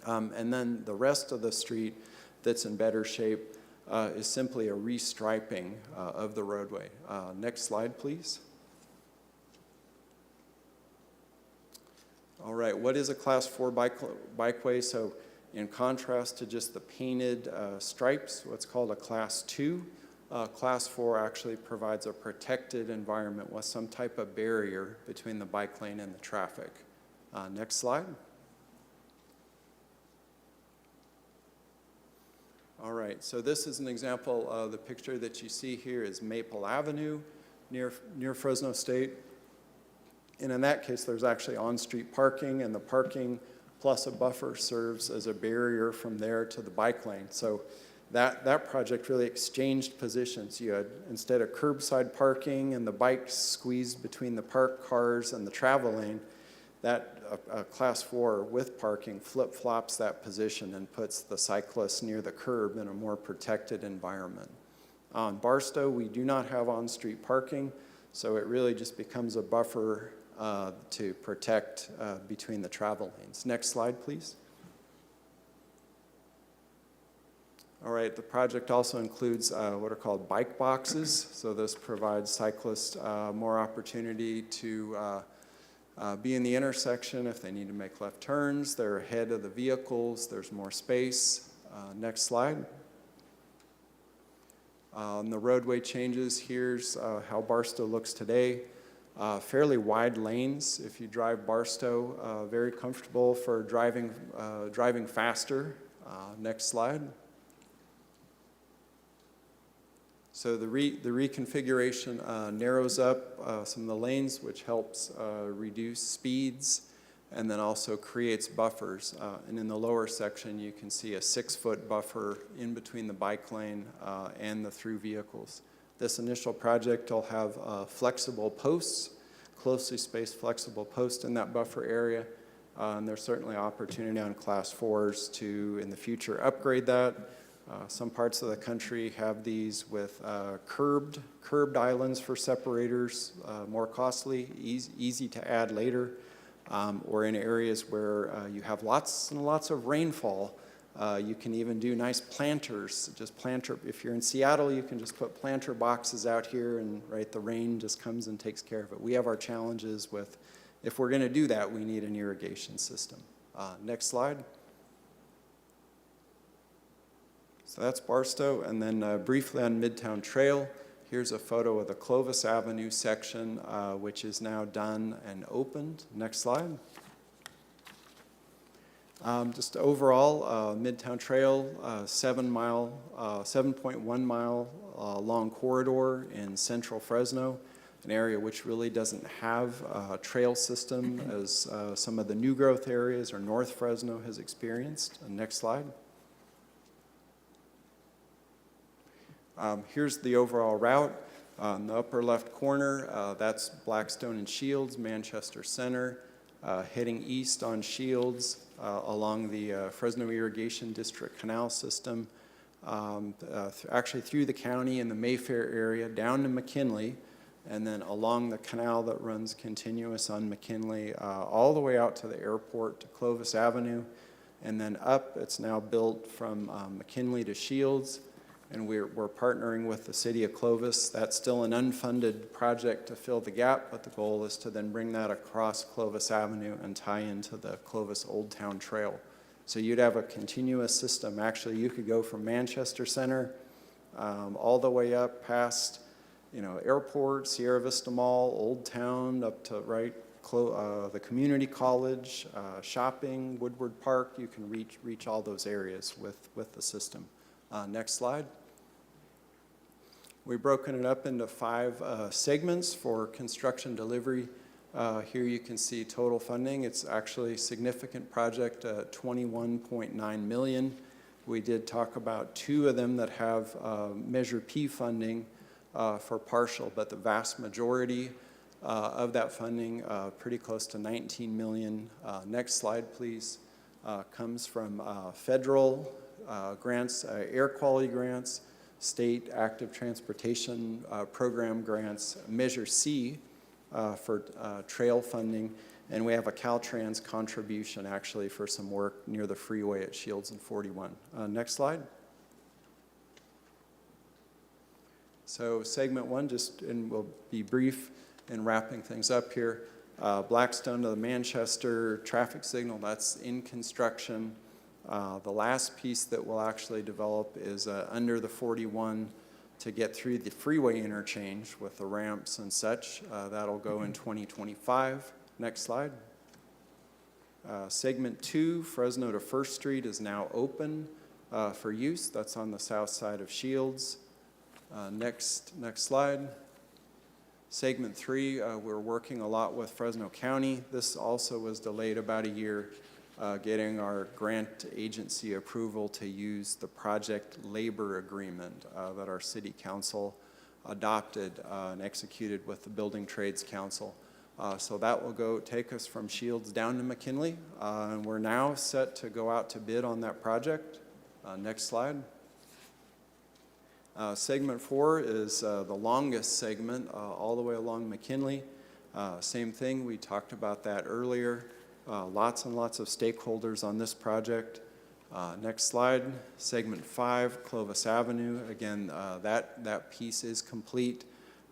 Speaker 11: And then the rest of the street that's in better shape is simply a restriping of the roadway. Next slide, please. All right, what is a Class 4 bikeway? So In contrast to just the painted stripes, what's called a Class 2, Class 4 actually provides a protected environment with some type of barrier between the bike lane and the traffic. Next slide. All right, so this is an example of the picture that you see here is Maple Avenue near Fresno State. And in that case, there's actually on-street parking, and the parking plus a buffer serves as a barrier from there to the bike lane. So that project really exchanged positions. You had, instead of curbside parking and the bikes squeezed between the parked cars and the travel lane, that Class 4 with parking flip-flops that position and puts the cyclists near the curb in a more protected environment. On Barstow, we do not have on-street parking, so it really just becomes a buffer to protect between the travel lanes. Next slide, please. All right, the project also includes what are called bike boxes. So this provides cyclists more opportunity to be in the intersection if they need to make left turns. They're ahead of the vehicles. There's more space. Next slide. The roadway changes. Here's how Barstow looks today. Fairly wide lanes. If you drive Barstow, very comfortable for driving faster. Next slide. So the reconfiguration narrows up some of the lanes, which helps reduce speeds, and then also creates buffers. And in the lower section, you can see a 6-foot buffer in between the bike lane and the through vehicles. This initial project will have flexible posts, closely spaced flexible posts in that buffer area. And there's certainly opportunity on Class 4s to, in the future, upgrade that. Some parts of the country have these with curbed islands for separators, more costly, easy to add later, or in areas where you have lots and lots of rainfall. You can even do nice planters. If you're in Seattle, you can just put planter boxes out here, and the rain just comes and takes care of it. We have our challenges with, if we're going to do that, we need an irrigation system. Next slide. So that's Barstow, and then briefly on Midtown Trail, here's a photo of the Clovis Avenue section, which is now done and opened. Next slide. Just overall, Midtown Trail, 7.1 mile long corridor in central Fresno, an area which really doesn't have a trail system as some of the new growth areas or North Fresno has experienced. Next slide. Here's the overall route. On the upper left corner, that's Blackstone and Shields, Manchester Center, heading east on Shields along the Fresno Irrigation District Canal System, actually through the county in the Mayfair area, down to McKinley, and then along the canal that runs continuous on McKinley, all the way out to the airport to Clovis Avenue, and then up. It's now built from McKinley to Shields. And we're partnering with the city of Clovis. That's still an unfunded project to fill the gap, but the goal is to then bring that across Clovis Avenue and tie into the Clovis Old Town Trail. So you'd have a continuous system. Actually, you could go from Manchester Center all the way up past, Airport, Sierra Vista Mall, Old Town, up to the community college, shopping, Woodward Park. You can reach all those areas with the system. Next slide. We've broken it up into 5 segments for construction delivery. Here you can see total funding. It's actually a significant project, $21.9 million. We did talk about 2 of them that have Measure P funding for partial, but the vast majority of that funding, pretty close to $19 million. Next slide, please, comes from federal grants, air quality grants, state active transportation program grants, Measure C for trail funding, and we have a Caltrans contribution actually for some work near the freeway at Shields and 41. Next slide. So segment 1, and we'll be brief in wrapping things up here. Blackstone to the Manchester traffic signal, that's in construction. The last piece that we'll actually develop is under the 41 to get through the freeway interchange with the ramps and such. That'll go in 2025. Next slide. Segment 2, Fresno to First Street, is now open for use. That's on the south side of Shields. Next slide. Segment 3, we're working a lot with Fresno County. This also was delayed about a year, getting our grant agency approval to use the project labor agreement that our city council adopted and executed with the Building Trades Council. So that will take us from Shields down to McKinley, and we're now set to go out to bid on that project. Next slide. Segment 4 is the longest segment, all the way along McKinley. Same thing, we talked about that earlier. Lots and lots of stakeholders on this project. Next slide, segment 5, Clovis Avenue. Again, that piece is complete.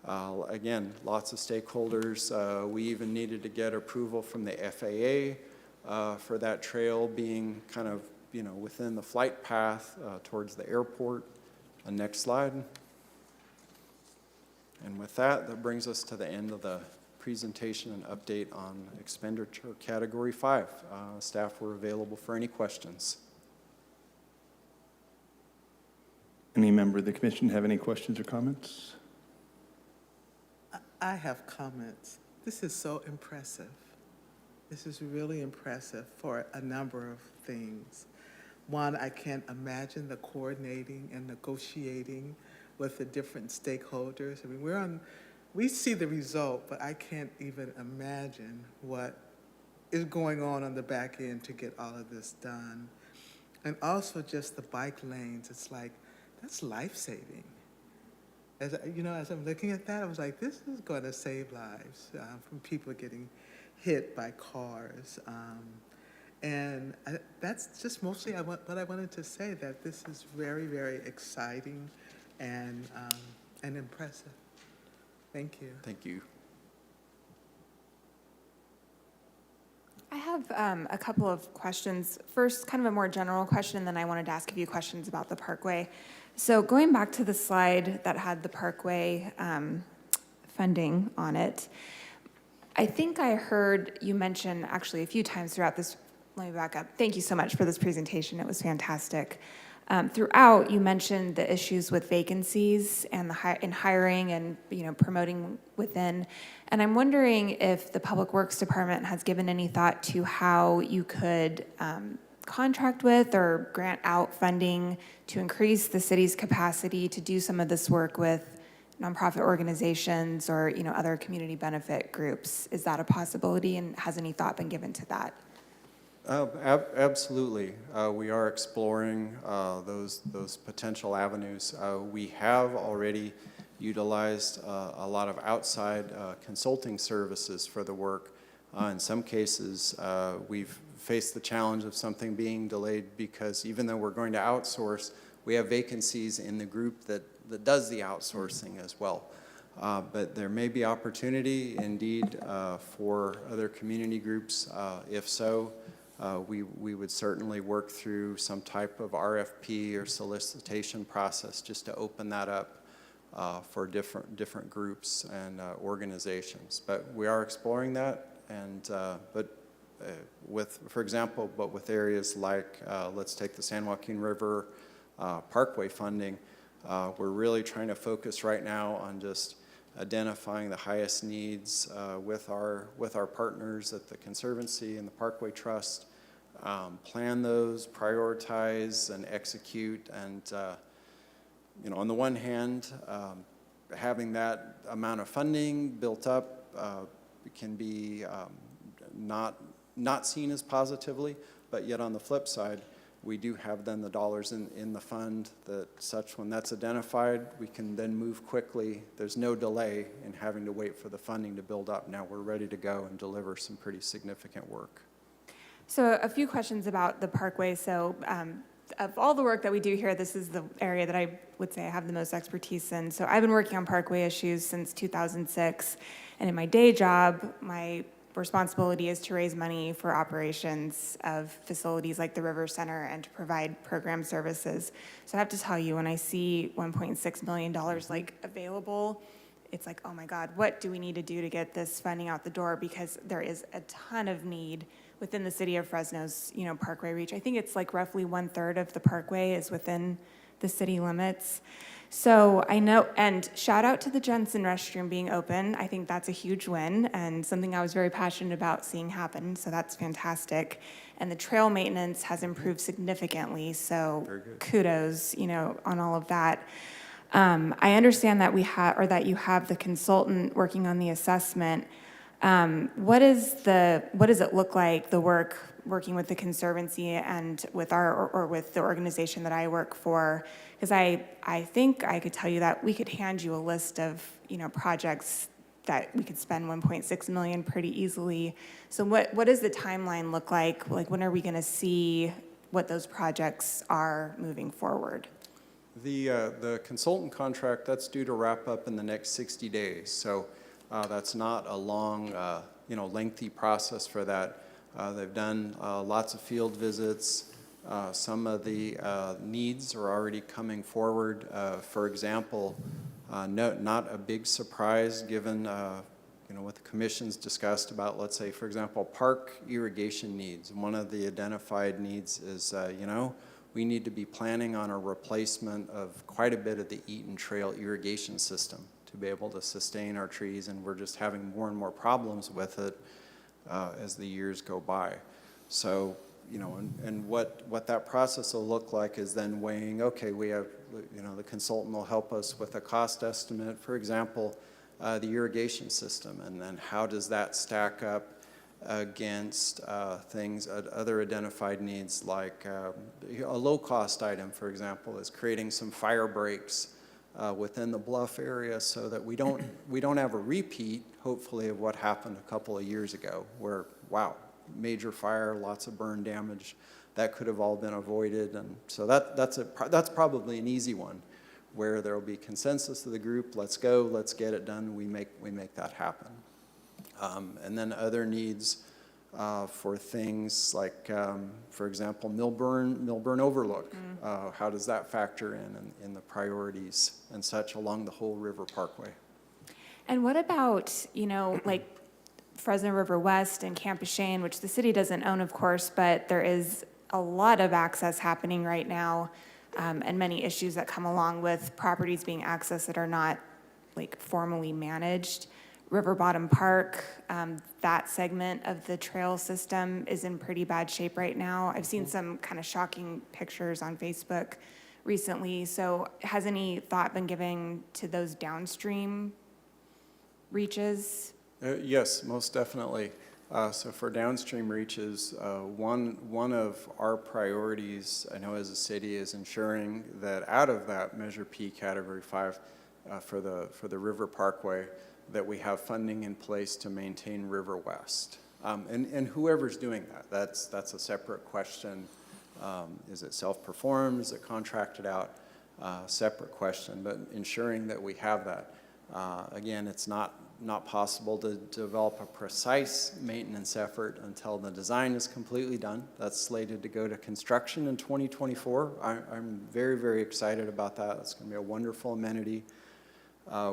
Speaker 11: Again, lots of stakeholders. We even needed to get approval from the FAA for that trail being kind of, within the flight path towards the airport. Next slide. And with that brings us to the end of the presentation and update on expenditure category 5. Staff were available for any questions.
Speaker 1: Any member of the commission have any questions or comments?
Speaker 12: I have comments. This is so impressive. This is really impressive for a number of things. One, I can't imagine the coordinating and negotiating with the different stakeholders. I mean, we see the result, but I can't even imagine what is going on the back end to get all of this done. And also just the bike lanes, it's like, that's life-saving. As I'm looking at that, I was like, this is going to save lives from people getting hit by cars. That's just mostly what I wanted to say, that this is very, very exciting and impressive. Thank you.
Speaker 11: Thank you.
Speaker 3: I have a couple of questions. First, kind of a more general question, and then I wanted to ask a few questions about the Parkway. So going back to the slide that had the Parkway funding on it, I think I heard you mention actually a few times throughout this. Let me back up. Thank you so much for this presentation. It was fantastic. Throughout, you mentioned the issues with vacancies and in hiring and promoting within. And I'm wondering if the Public Works Department has given any thought to how you could contract with or grant out funding to increase the city's capacity to do some of this work with nonprofit organizations or other community benefit groups. Is that a possibility, and has any thought been given to that?
Speaker 11: Absolutely. We are exploring those potential avenues. We have already utilized a lot of outside consulting services for the work. In some cases, we've faced the challenge of something being delayed because even though we're going to outsource, we have vacancies in the group that does the outsourcing as well. But there may be opportunity indeed for other community groups. If so, we would certainly work through some type of RFP or solicitation process just to open that up for different groups and organizations. But we are exploring that, and for example, with areas like let's take the San Joaquin River Parkway funding, we're really trying to focus right now on just identifying the highest needs with our partners at the Conservancy and the Parkway Trust, plan those, prioritize, and execute. And on the one hand, having that amount of funding built up can be not seen as positively, but yet on the flip side, we do have then the dollars in the fund that when that's identified, we can then move quickly. There's no delay in having to wait for the funding to build up. Now we're ready to go and deliver some pretty significant work.
Speaker 3: So a few questions about the Parkway. So of all the work that we do here, this is the area that I would say I have the most expertise in. So I've been working on Parkway issues since 2006. And in my day job, my responsibility is to raise money for operations of facilities like the River Center and to provide program services. So I have to tell you, when I see $1.6 million like available, it's like, oh my God, what do we need to do to get this funding out the door? Because there is a ton of need within the city of Fresno's, Parkway reach. I think it's like roughly 1/3 of the Parkway is within the city limits. So I know, and shout out to the Jensen restroom being open. I think that's a huge win and something I was very passionate about seeing happen. So that's fantastic. And the trail maintenance has improved significantly. So kudos, on all of that. I understand that that you have the consultant working on the assessment. What does it look like, the working with the Conservancy and with with the organization that I work for? Because I think I could tell you that we could hand you a list of, projects that we could spend $1.6 million pretty easily. So what does the timeline look like? Like, when are we going to see what those projects are moving forward?
Speaker 11: The consultant contract, that's due to wrap up in the next 60 days. So that's not a long, lengthy process for that. They've done lots of field visits. Some of the needs are already coming forward. For example, not a big surprise given what the commission's discussed about, let's say, for example, park irrigation needs. One of the identified needs is, we need to be planning on a replacement of quite a bit of the Eaton Trail irrigation system to be able to sustain our trees, and we're just having more and more problems with it as the years go by. So, and what that process will look like is then weighing, okay, we have, the consultant will help us with a cost estimate, for example, the irrigation system, and then how does that stack up against other identified needs, like a low-cost item, for example, is creating some fire breaks within the bluff area so that we don't have a repeat, hopefully, of what happened a couple of years ago, where, wow, major fire, lots of burn damage. That could have all been avoided, and so that's probably an easy one, where there will be consensus of the group. Let's go, let's get it done. We make that happen. And then other needs for things like, for example, Millburn Overlook. How does that factor in the priorities and such along the whole River Parkway?
Speaker 3: And what about, like Fresno River West and Camp Shane, which the city doesn't own, of course, but there is a lot of access happening right now, and many issues that come along with properties being accessed that are not like formally managed. River Bottom Park, that segment of the trail system is in pretty bad shape right now. I've seen some kind of shocking pictures on Facebook recently. So has any thought been given to those downstream reaches?
Speaker 11: Yes, most definitely. So for downstream reaches, one of our priorities, I know as a city, is ensuring that out of that Measure P Category 5 for the River Parkway, that we have funding in place to maintain River West. And whoever's doing that, that's a separate question. Is it self-performed? Is it contracted out? Separate question, but ensuring that we have that. Again, it's not possible to develop a precise maintenance effort until the design is completely done. That's slated to go to construction in 2024. I'm very, very excited about that. It's going to be a wonderful amenity.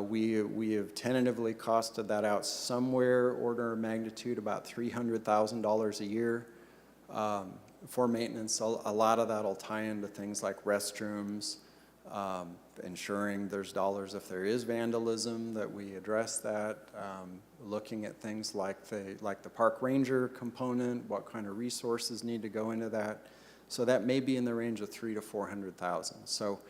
Speaker 11: We have tentatively costed that out somewhere order of magnitude about $300,000 a year for maintenance. A lot of that will tie into things like restrooms, ensuring there's dollars if there is vandalism, that we address that, looking at things like the park ranger component, what kind of resources need to go into that. So that may be in the range of $300,000 to $400,000. So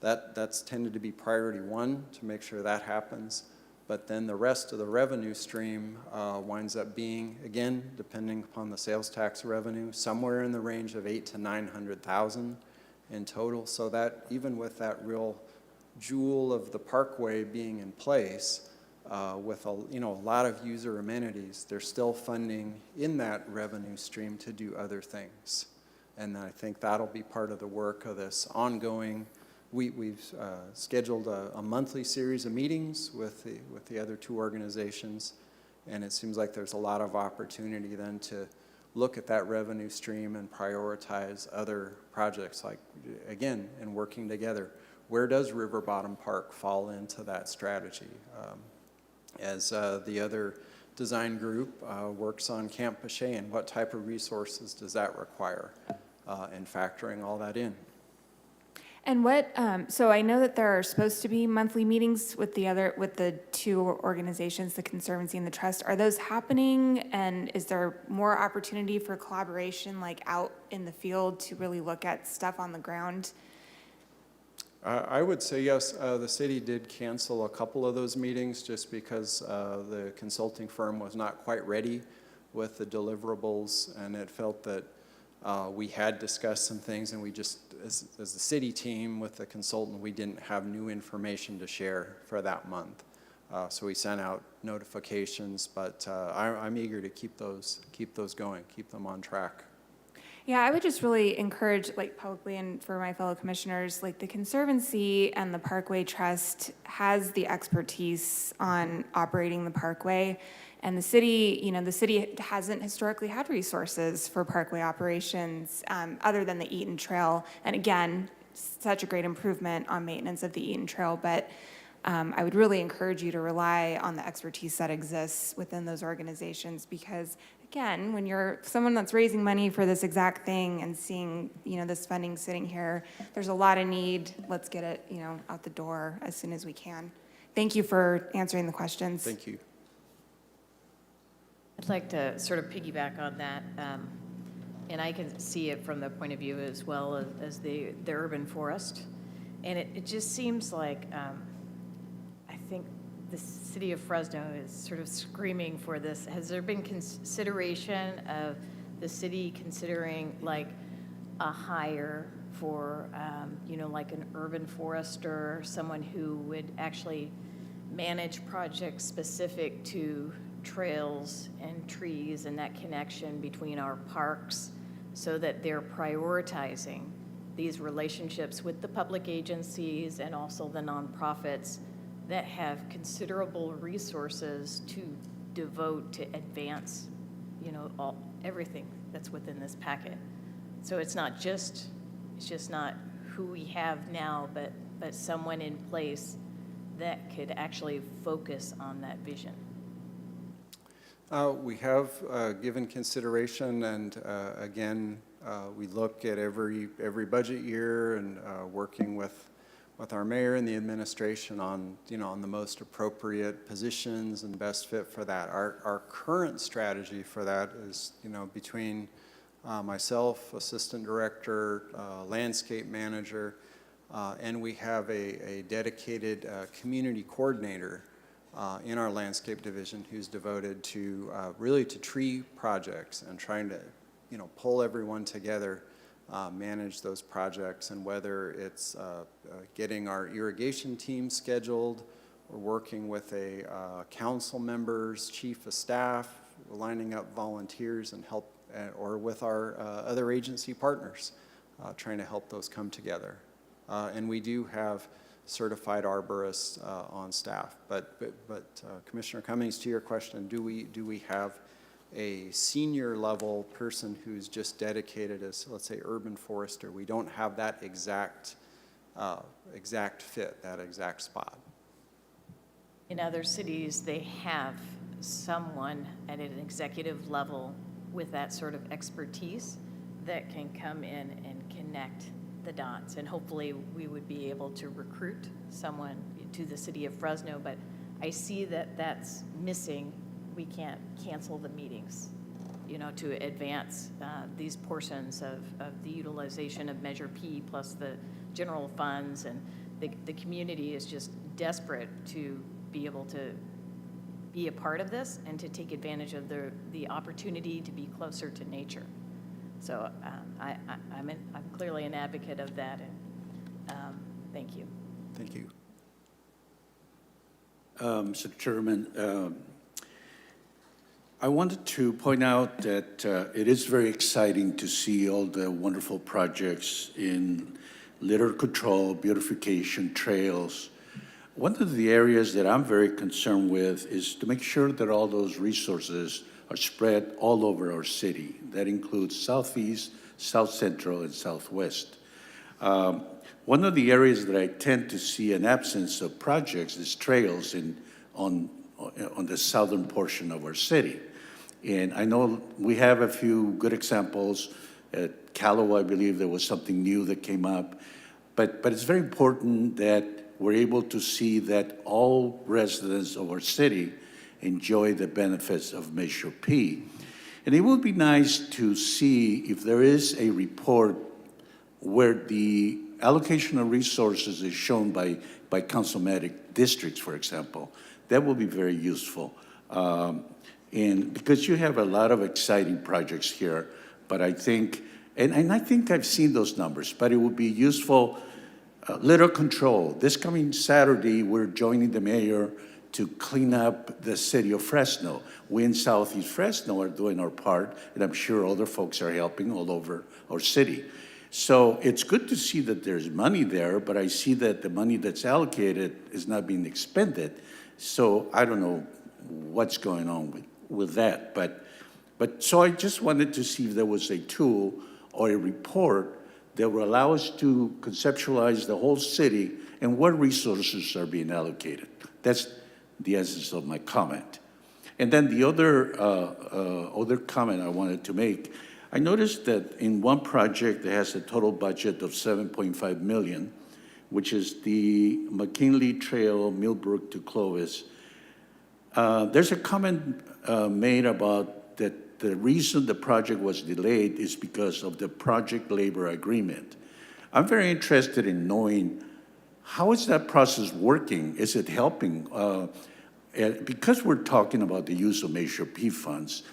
Speaker 11: that's tended to be priority one, to make sure that happens. But then the rest of the revenue stream winds up being, again, depending upon the sales tax revenue, somewhere in the range of $800,000 to $900,000 in total. So that even with that real jewel of the parkway being in place, with a lot of user amenities, there's still funding in that revenue stream to do other things. And I think that'll be part of the work of this ongoing. We've scheduled a monthly series of meetings with the other two organizations, And it seems like there's a lot of opportunity then to look at that revenue stream and prioritize other projects, like, again, and working together. Where does River Bottom Park fall into that strategy? As the other design group works on Camp Pachean, what type of resources does that require? And factoring all that in.
Speaker 3: And what, so I know that there are supposed to be monthly meetings with the two organizations, the Conservancy and the Trust. Are those happening? And is there more opportunity for collaboration, like out in the field, to really look at stuff on the ground?
Speaker 11: I would say yes. The city did cancel a couple of those meetings just because the consulting firm was not quite ready with the deliverables, and it felt that we had discussed some things, and we just, as the city team with the consultant, we didn't have new information to share for that month. So we sent out notifications, but I'm eager to keep those going, keep them on track.
Speaker 3: Yeah, I would just really encourage, like, publicly and for my fellow commissioners, like, the Conservancy and the Parkway Trust has the expertise on operating the parkway. And the city, you know, the city hasn't historically had resources for parkway operations other than the Eaton Trail. And again, such a great improvement on maintenance of the Eaton Trail, but I would really encourage you to rely on the expertise that exists within those organizations, because again, when you're someone that's raising money for this exact thing and seeing, you know, this funding sitting here, there's a lot of need. Let's get it, you know, out the door as soon as we can. Thank you for answering the questions.
Speaker 11: Thank you.
Speaker 6: I'd like to sort of piggyback on that, and I can see it from the point of view as well as the urban forest. And it just seems like, I think the city of Fresno is sort of screaming for this. Has there been consideration of the city considering like a hire for, you know, like an urban forester, someone who would actually manage projects specific to trails and trees and that connection between our parks, so that they're prioritizing these relationships with the public agencies and also the nonprofits that have considerable resources to devote to advance, you know, everything that's within this packet. So it's just not who we have now, but someone in place that could actually focus on that vision.
Speaker 11: We have given consideration, and again, we look at every budget year and working with our mayor and the administration on, you know, on the most appropriate positions and best fit for that. Our current strategy for that is, you know, between myself, assistant director, landscape manager, and we have a dedicated community coordinator in our landscape division who's devoted to really to tree projects and trying to, you know, pull everyone together, manage those projects, and whether it's getting our irrigation team scheduled, or working with council members, chief of staff, lining up volunteers and help, or with our other agency partners, trying to help those come together. And we do have certified arborists on staff. But Commissioner Cummings, to your question, do we have a senior level person who's just dedicated as, let's say, urban forester? We don't have that exact fit, that exact spot.
Speaker 6: In other cities, they have someone at an executive level with that sort of expertise that can come in and connect the dots, and hopefully we would be able to recruit someone to the city of Fresno, but I see that that's missing. We can't cancel the meetings, you know, to advance these portions of the utilization of Measure P plus the general funds, and the community is just desperate to be able to be a part of this and to take advantage of the opportunity to be closer to nature. So I'm clearly an advocate of that, and thank you.
Speaker 11: Thank you.
Speaker 4: Mr. Chairman, I wanted to point out that it is very exciting to see all the wonderful projects in litter control, beautification, trails. One of the areas that I'm very concerned with is to make sure that all those resources are spread all over our city. That includes Southeast, South Central, and Southwest. One of the areas that I tend to see an absence of projects is trails on the southern portion of our city. And I know we have a few good examples. At Callow, I believe there was something new that came up. But it's very important that we're able to see that all residents of our city enjoy the benefits of Measure P. And it would be nice to see if there is a report where the allocation of resources is shown by councilmatic districts, for example. That will be very useful. And because you have a lot of exciting projects here, but I think, and I think I've seen those numbers, but it would be useful, litter control. This coming Saturday, we're joining the mayor to clean up the city of Fresno. We in Southeast Fresno are doing our part, and I'm sure other folks are helping all over our city. So it's good to see that there's money there, but I see that the money that's allocated is not being expended. So I don't know what's going on with that. But so I just wanted to see if there was a tool or a report that will allow us to conceptualize the whole city and what resources are being allocated. That's the essence of my comment. And then the other comment I wanted to make, I noticed that in one project that has a total budget of $7.5 million, which is the McKinley Trail, Millbrook to Clovis, there's a comment made about that the reason the project was delayed is because of the project labor agreement. I'm very interested in knowing how is that process working? Is it helping? Because we're talking about the use of Measure P funds,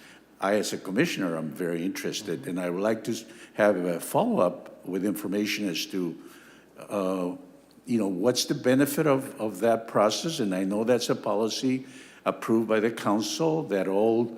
Speaker 4: I, as a commissioner, I'm very interested, and I would like to have a follow-up with information as to, what's the benefit of that process? And I know that's a policy approved by the council that all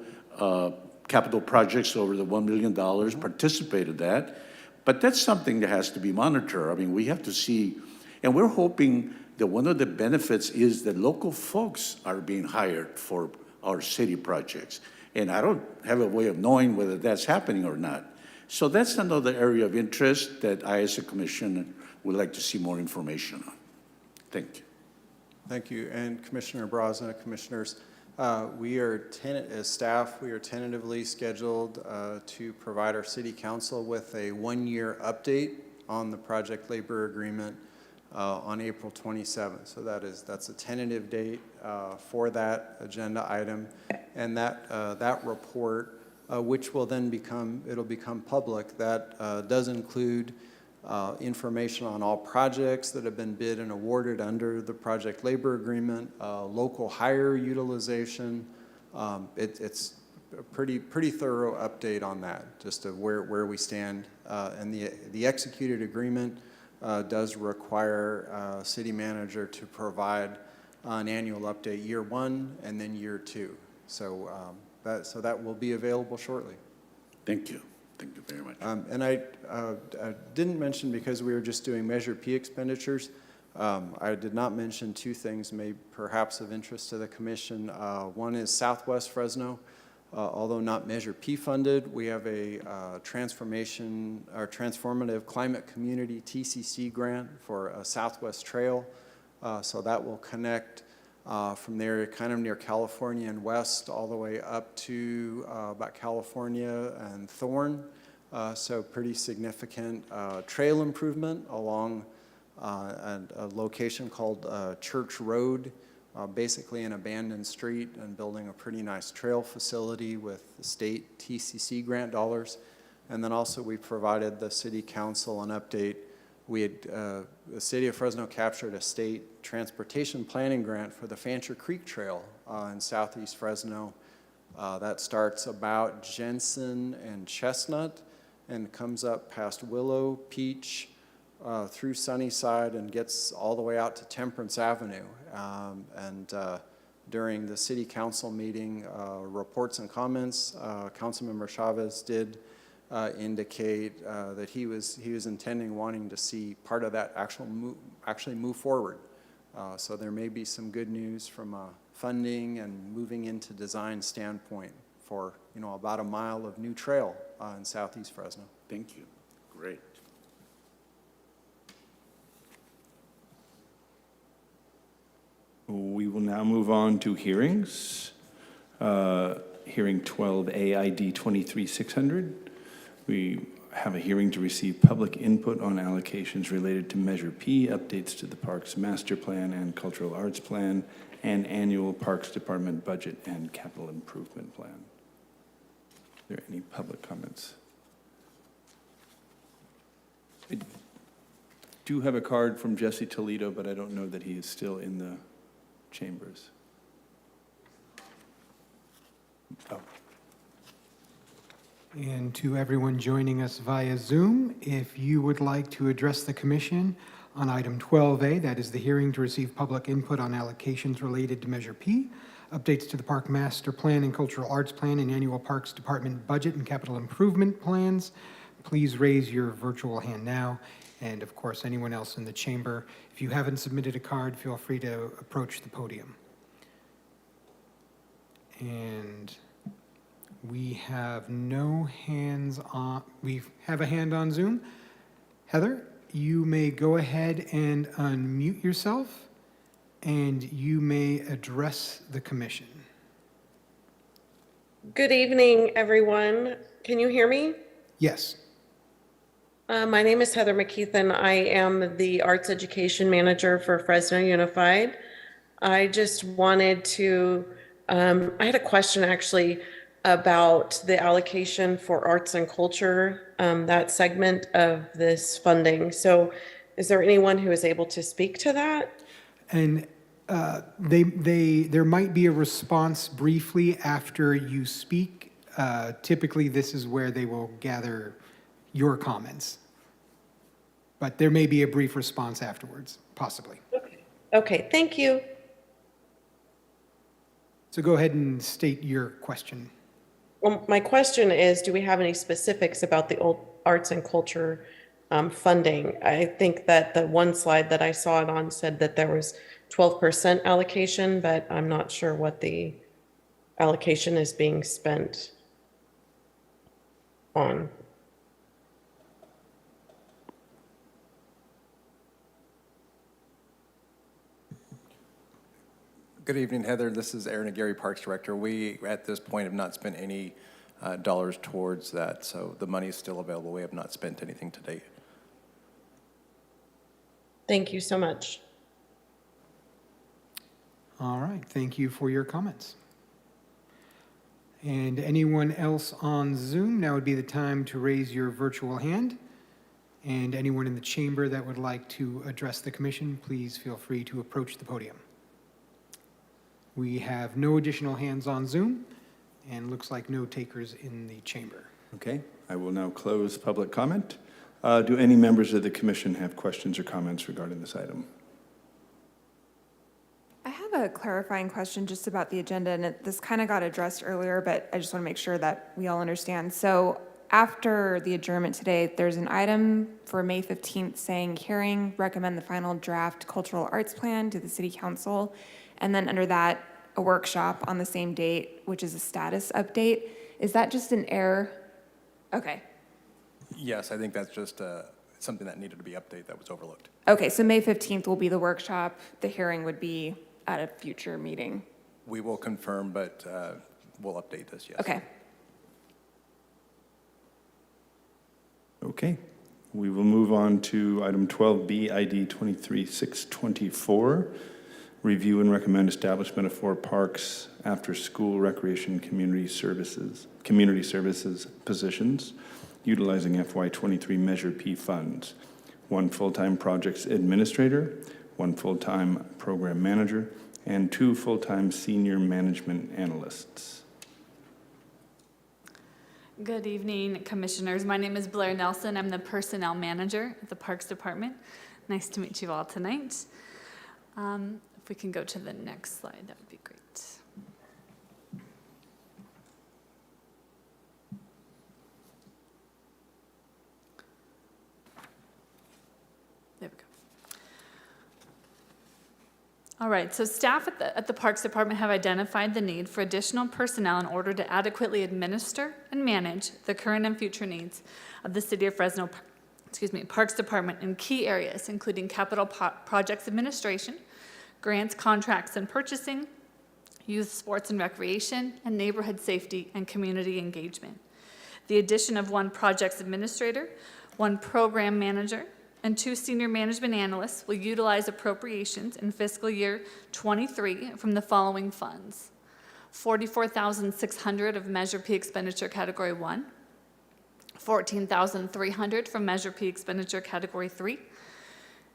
Speaker 4: capital projects over the $1 million participate in that. But that's something that has to be monitored. I mean, we have to see, and we're hoping that one of the benefits is that local folks are being hired for our city projects. And I don't have a way of knowing whether that's happening or not. So that's another area of interest that I, as a commissioner, would like to see more information on. Thank you.
Speaker 11: Thank you. And Commissioner Braza, commissioners, as staff, we are tentatively scheduled to provide our city council with a one-year update on the project labor agreement on April 27th. So that's a tentative date for that agenda item. And that report, which will then become public, that does include information on all projects that have been bid and awarded under the project labor agreement, local hire utilization. It's a pretty thorough update on that, just to where we stand. And the executed agreement does require city manager to provide an annual update year one and then year two. So that will be available shortly.
Speaker 4: Thank you. Thank you very much.
Speaker 11: And I didn't mention, because we were just doing Measure P expenditures, I did not mention two things perhaps of interest to the commission. One is Southwest Fresno. Although not Measure P funded, we have a transformative climate community TCC grant for a Southwest Trail. So that will connect from there, kind of near California and west, all the way up to about California and Thorn. So pretty significant trail improvement along a location called Church Road, basically an abandoned street, and building a pretty nice trail facility with the state TCC grant dollars. And then also we provided the city council an update. We had, the city of Fresno captured a state transportation planning grant for the Fancher Creek Trail in southeast Fresno. That starts about Jensen and Chestnut and comes up past Willow, Peach, through Sunnyside, and gets all the way out to Temperance Avenue. During the city council meeting, reports and comments, Councilmember Chavez did indicate that he was wanting to see part of that actually move forward. So there may be some good news from a funding and moving into design standpoint for, about a mile of new trail in southeast Fresno.
Speaker 4: Thank you. Great.
Speaker 1: We will now move on to hearings. Hearing 12A ID 23600. We have a hearing to receive public input on allocations related to Measure P, updates to the Parks Master Plan and Cultural Arts Plan, and annual Parks Department budget and capital improvement plan. Are there any public comments? I do have a card from Jesse Toledo, but I don't know that he is still in the chambers. Oh.
Speaker 5: And to everyone joining us via Zoom, if you would like to address the commission on item 12A, that is the hearing to receive public input on allocations related to Measure P, updates to the Park Master Plan and Cultural Arts Plan and annual Parks Department budget and capital improvement plans, please raise your virtual hand now. And of course, anyone else in the chamber, if you haven't submitted a card, feel free to approach the podium. And we have no hands on, we have a hand on Zoom. Heather, you may go ahead and unmute yourself, and you may address the commission.
Speaker 13: Good evening, everyone. Can you hear me?
Speaker 5: Yes.
Speaker 13: My name is Heather McKeithen. I am the Arts Education Manager for Fresno Unified. I just wanted to, I had a question actually about the allocation for arts and culture, that segment of this funding. So is there anyone who is able to speak to that?
Speaker 5: And there might be a response briefly after you speak. Typically, this is where they will gather your comments. But there may be a brief response afterwards, possibly.
Speaker 13: Okay, thank you.
Speaker 5: So go ahead and state your question.
Speaker 13: Well, my question is, do we have any specifics about the old arts and culture funding? I think that the one slide that I saw it on said that there was 12% allocation, but I'm not sure what the allocation is being spent on.
Speaker 9: Good evening, Heather. This is Aaron Aguirre, Parks Director. We, at this point, have not spent any dollars towards that, so the money is still available. We have not spent anything to date.
Speaker 13: Thank you so much.
Speaker 5: All right, thank you for your comments. And anyone else on Zoom, now would be the time to raise your virtual hand. And anyone in the chamber that would like to address the commission, please feel free to approach the podium. We have no additional hands on Zoom, and looks like no takers in the chamber.
Speaker 1: Okay, I will now close public comment. Do any members of the commission have questions or comments regarding this item?
Speaker 3: I have a clarifying question just about the agenda, and this kind of got addressed earlier, but I just want to make sure that we all understand. So after the adjournment today, there's an item for May 15th saying hearing, recommend the final draft cultural arts plan to the city council. And then under that, a workshop on the same date, which is a status update. Is that just an error? Okay.
Speaker 9: Yes, I think that's just something that needed to be updated that was overlooked.
Speaker 3: Okay, so May 15th will be the workshop. The hearing would be at a future meeting.
Speaker 9: We will confirm, but we'll update this, yes.
Speaker 3: Okay.
Speaker 1: Okay, we will move on to item 12B, ID 23624. Review and recommend establishment of 4 parks, after-school recreation community services positions, utilizing FY23 Measure P funds. 1 full-time projects administrator, 1 full-time program manager, and 2 full-time senior management analysts.
Speaker 14: Good evening, commissioners. My name is Blair Nelson. I'm the personnel manager at the Parks Department. Nice to meet you all tonight. If we can go to the next slide, that would be great. There we go. All right, so staff at the Parks Department have identified the need for additional personnel in order to adequately administer and manage the current and future needs of the City of Fresno, Parks Department in key areas, including capital projects administration, grants, contracts, and purchasing, youth, sports and recreation, and neighborhood safety and community engagement. The addition of 1 projects administrator, 1 program manager, and 2 senior management analysts will utilize appropriations in fiscal year 23 from the following funds: $44,600 of Measure P expenditure category 1, $14,300 from Measure P expenditure category 3,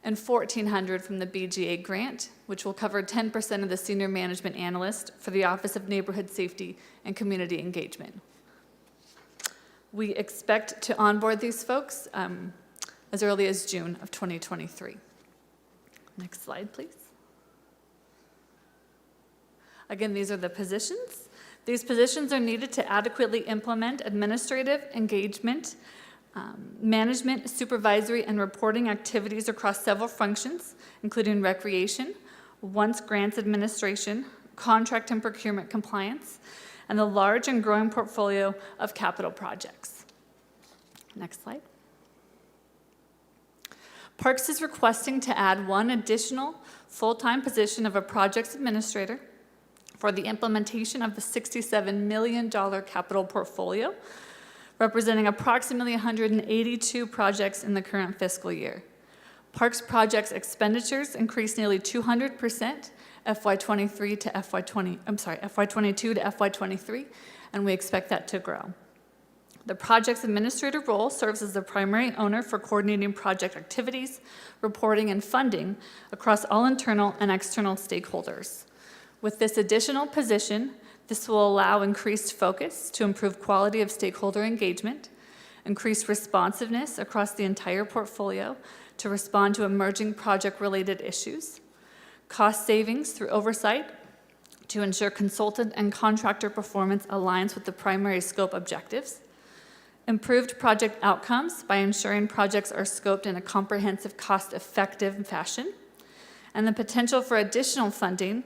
Speaker 14: and $1,400 from the BGA grant, which will cover 10% of the senior management analyst for the Office of Neighborhood Safety and Community Engagement. We expect to onboard these folks as early as June of 2023. Next slide, please. Again, these are the positions. These positions are needed to adequately implement administrative engagement, management, supervisory, and reporting activities across several functions, including recreation, once grants administration, contract and procurement compliance, and the large and growing portfolio of capital projects. Next slide. Parks is requesting to add 1 additional full-time position of a projects administrator for the implementation of the $67 million capital portfolio, representing approximately 182 projects in the current fiscal year. Parks projects expenditures increased nearly 200% FY22 to FY23, and we expect that to grow. The project's administrator role serves as the primary owner for coordinating project activities, reporting, and funding across all internal and external stakeholders. With this additional position, this will allow increased focus to improve quality of stakeholder engagement, increased responsiveness across the entire portfolio to respond to emerging project-related issues, cost savings through oversight to ensure consultant and contractor performance aligns with the primary scope objectives, improved project outcomes by ensuring projects are scoped in a comprehensive, cost-effective fashion, and the potential for additional funding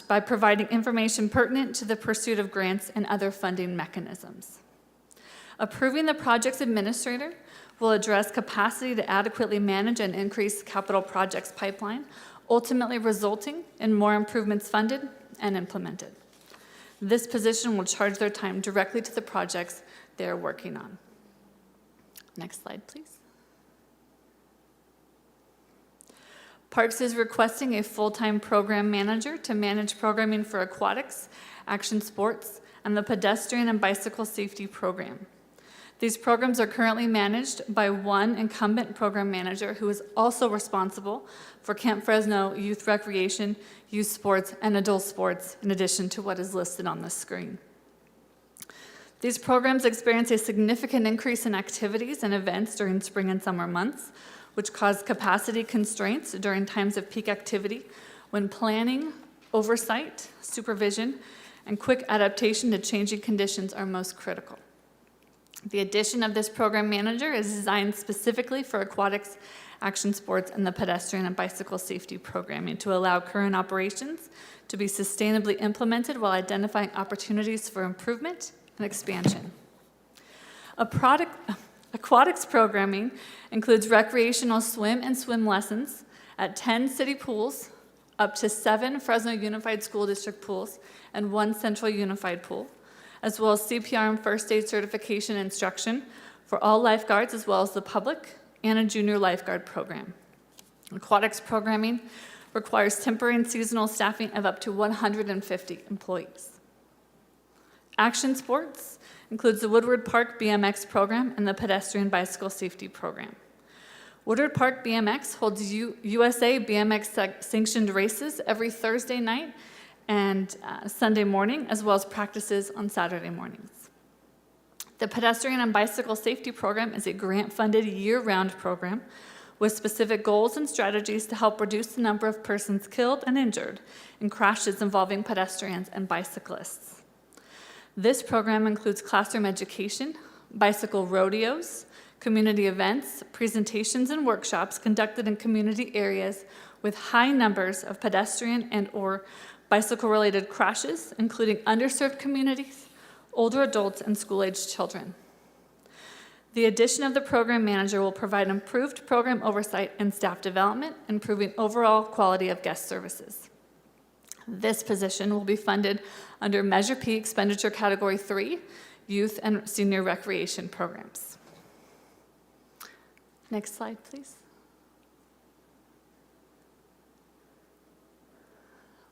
Speaker 14: by providing information pertinent to the pursuit of grants and other funding mechanisms. Approving the project's administrator will address capacity to adequately manage and increase capital projects pipeline, ultimately resulting in more improvements funded and implemented. This position will charge their time directly to the projects they are working on. Next slide, please. Parks is requesting a full-time program manager to manage programming for aquatics, action sports, and the pedestrian and bicycle safety program. These programs are currently managed by 1 incumbent program manager who is also responsible for Camp Fresno youth recreation, youth sports, and adult sports, in addition to what is listed on the screen. These programs experience a significant increase in activities and events during spring and summer months, which cause capacity constraints during times of peak activity when planning, oversight, supervision, and quick adaptation to changing conditions are most critical. The addition of this program manager is designed specifically for aquatics, action sports, and the pedestrian and bicycle safety programming to allow current operations to be sustainably implemented while identifying opportunities for improvement and expansion. Aquatics programming includes recreational swim and swim lessons at 10 city pools, up to 7 Fresno Unified School District pools, and 1 Central Unified pool, as well as CPR and first aid certification instruction for all lifeguards as well as the public, and a junior lifeguard program. Aquatics programming requires temporary and seasonal staffing of up to 150 employees. Action sports includes the Woodward Park BMX program and the pedestrian bicycle safety program. Woodward Park BMX holds USA BMX sanctioned races every Thursday night and Sunday morning, as well as practices on Saturday mornings. The pedestrian and bicycle safety program is a grant-funded year-round program with specific goals and strategies to help reduce the number of persons killed and injured in crashes involving pedestrians and bicyclists. This program includes classroom education, bicycle rodeos, community events, presentations, and workshops conducted in community areas with high numbers of pedestrian and/or bicycle-related crashes, including underserved communities, older adults, and school-aged children. The addition of the program manager will provide improved program oversight and staff development, improving overall quality of guest services. This position will be funded under Measure P Expenditure Category 3, Youth and Senior Recreation Programs. Next slide, please.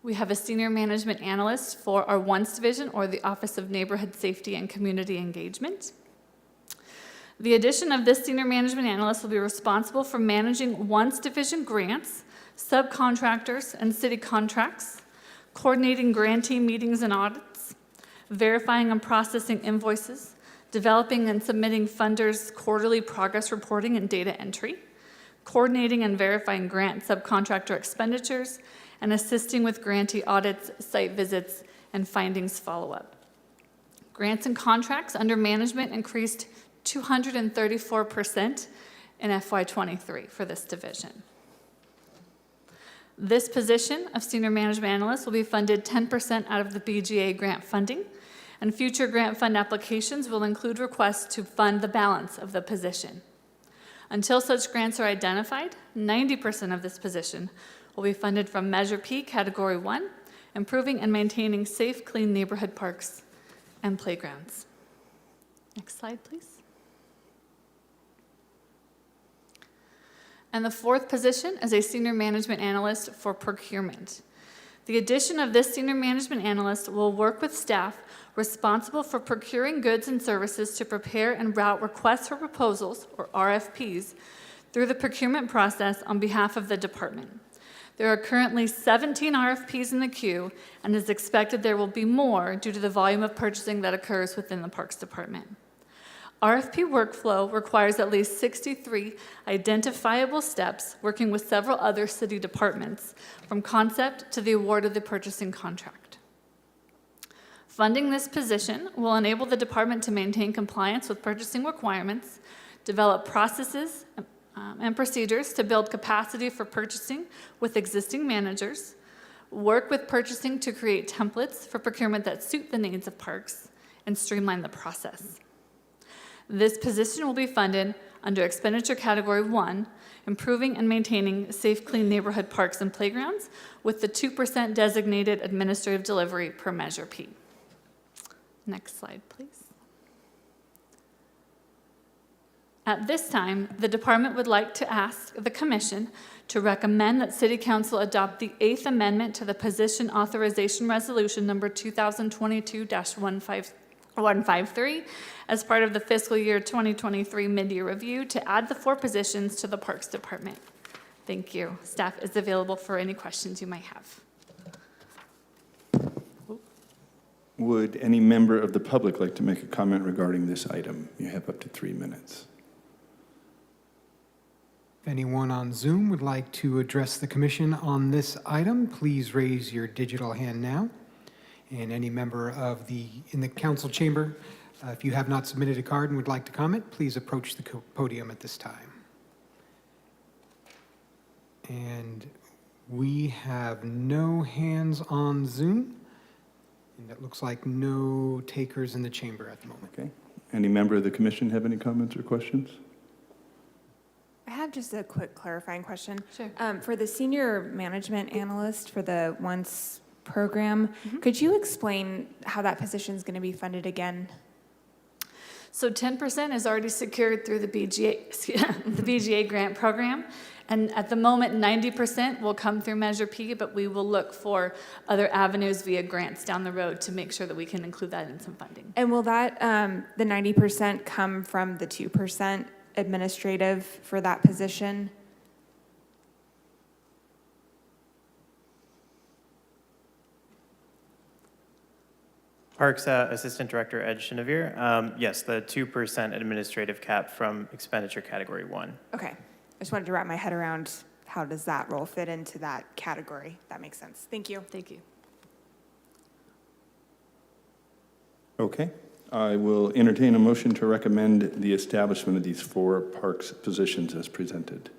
Speaker 14: We have a Senior Management Analyst for our ONCE division, or the Office of Neighborhood Safety and Community Engagement. The addition of this Senior Management Analyst will be responsible for managing ONCE division grants, subcontractors, and city contracts, coordinating grantee meetings and audits, verifying and processing invoices, developing and submitting funders' quarterly progress reporting and data entry, coordinating and verifying grant subcontractor expenditures, and assisting with grantee audits, site visits, and findings follow-up. Grants and contracts under management increased 234% in FY23 for this division. This position of Senior Management Analyst will be funded 10% out of the BGA grant funding, and future grant fund applications will include requests to fund the balance of the position. Until such grants are identified, 90% of this position will be funded from Measure P Category 1, improving and maintaining safe, clean neighborhood parks and playgrounds. Next slide, please. And the fourth position is a Senior Management Analyst for procurement. The addition of this Senior Management Analyst will work with staff responsible for procuring goods and services to prepare and route requests for proposals, or RFPs, through the procurement process on behalf of the department. There are currently 17 RFPs in the queue, and it is expected there will be more due to the volume of purchasing that occurs within the Parks Department. RFP workflow requires at least 63 identifiable steps, working with several other city departments, from concept to the award of the purchasing contract. Funding this position will enable the department to maintain compliance with purchasing requirements, develop processes and procedures to build capacity for purchasing with existing managers, work with purchasing to create templates for procurement that suit the needs of parks, and streamline the process. This position will be funded under Expenditure Category 1, improving and maintaining safe, clean neighborhood parks and playgrounds, with the 2% designated administrative delivery per Measure P. Next slide, please. At this time, the department would like to ask the Commission to recommend that City Council adopt the 8th Amendment to the Position Authorization Resolution number 2022-153 as part of the fiscal year 2023 mid-year review to add the 4 positions to the Parks Department. Thank you. Staff is available for any questions you might have.
Speaker 1: Would any member of the public like to make a comment regarding this item? You have up to 3 minutes.
Speaker 5: If anyone on Zoom would like to address the commission on this item, please raise your digital hand now. And any member of in the council chamber, if you have not submitted a card and would like to comment, please approach the podium at this time. And we have no hands on Zoom, and it looks like no takers in the chamber at the moment.
Speaker 1: Okay. Any member of the commission have any comments or questions?
Speaker 3: I have just a quick clarifying question.
Speaker 14: Sure.
Speaker 3: For the Senior Management Analyst for the ONCE program, could you explain how that position is going to be funded again?
Speaker 14: So 10% is already secured through the BGA grant program. And at the moment, 90% will come through Measure P, but we will look for other avenues via grants down the road to make sure that we can include that in some funding.
Speaker 3: And will that, the 90% come from the 2% administrative for that position?
Speaker 15: Parks Assistant Director Ed Chenevere. Yes, the 2% administrative cap from expenditure category 1.
Speaker 3: Okay. I just wanted to wrap my head around how does that role fit into that category. That makes sense. Thank you.
Speaker 14: Thank you.
Speaker 1: Okay. I will entertain a motion to recommend the establishment of these 4 parks positions as presented.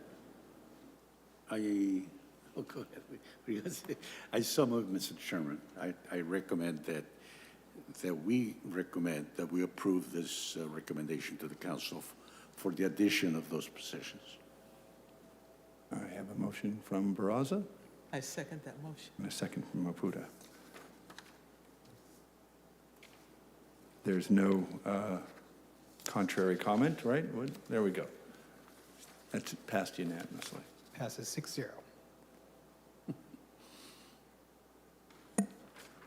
Speaker 4: I Oh, go ahead. Because I so move, Mr. Chairman. I recommend that we recommend that we approve this recommendation to the council for the addition of those positions.
Speaker 1: I have a motion from Barraza
Speaker 12: I second that motion.
Speaker 1: and a second from Maputa. There's no contrary comment, right? There we go. That's passed unanimously.
Speaker 5: Passes 6-0.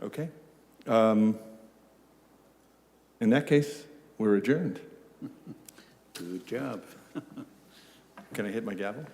Speaker 1: Okay. In that case, we're adjourned.
Speaker 4: Good job.
Speaker 1: Can I hit my gavel?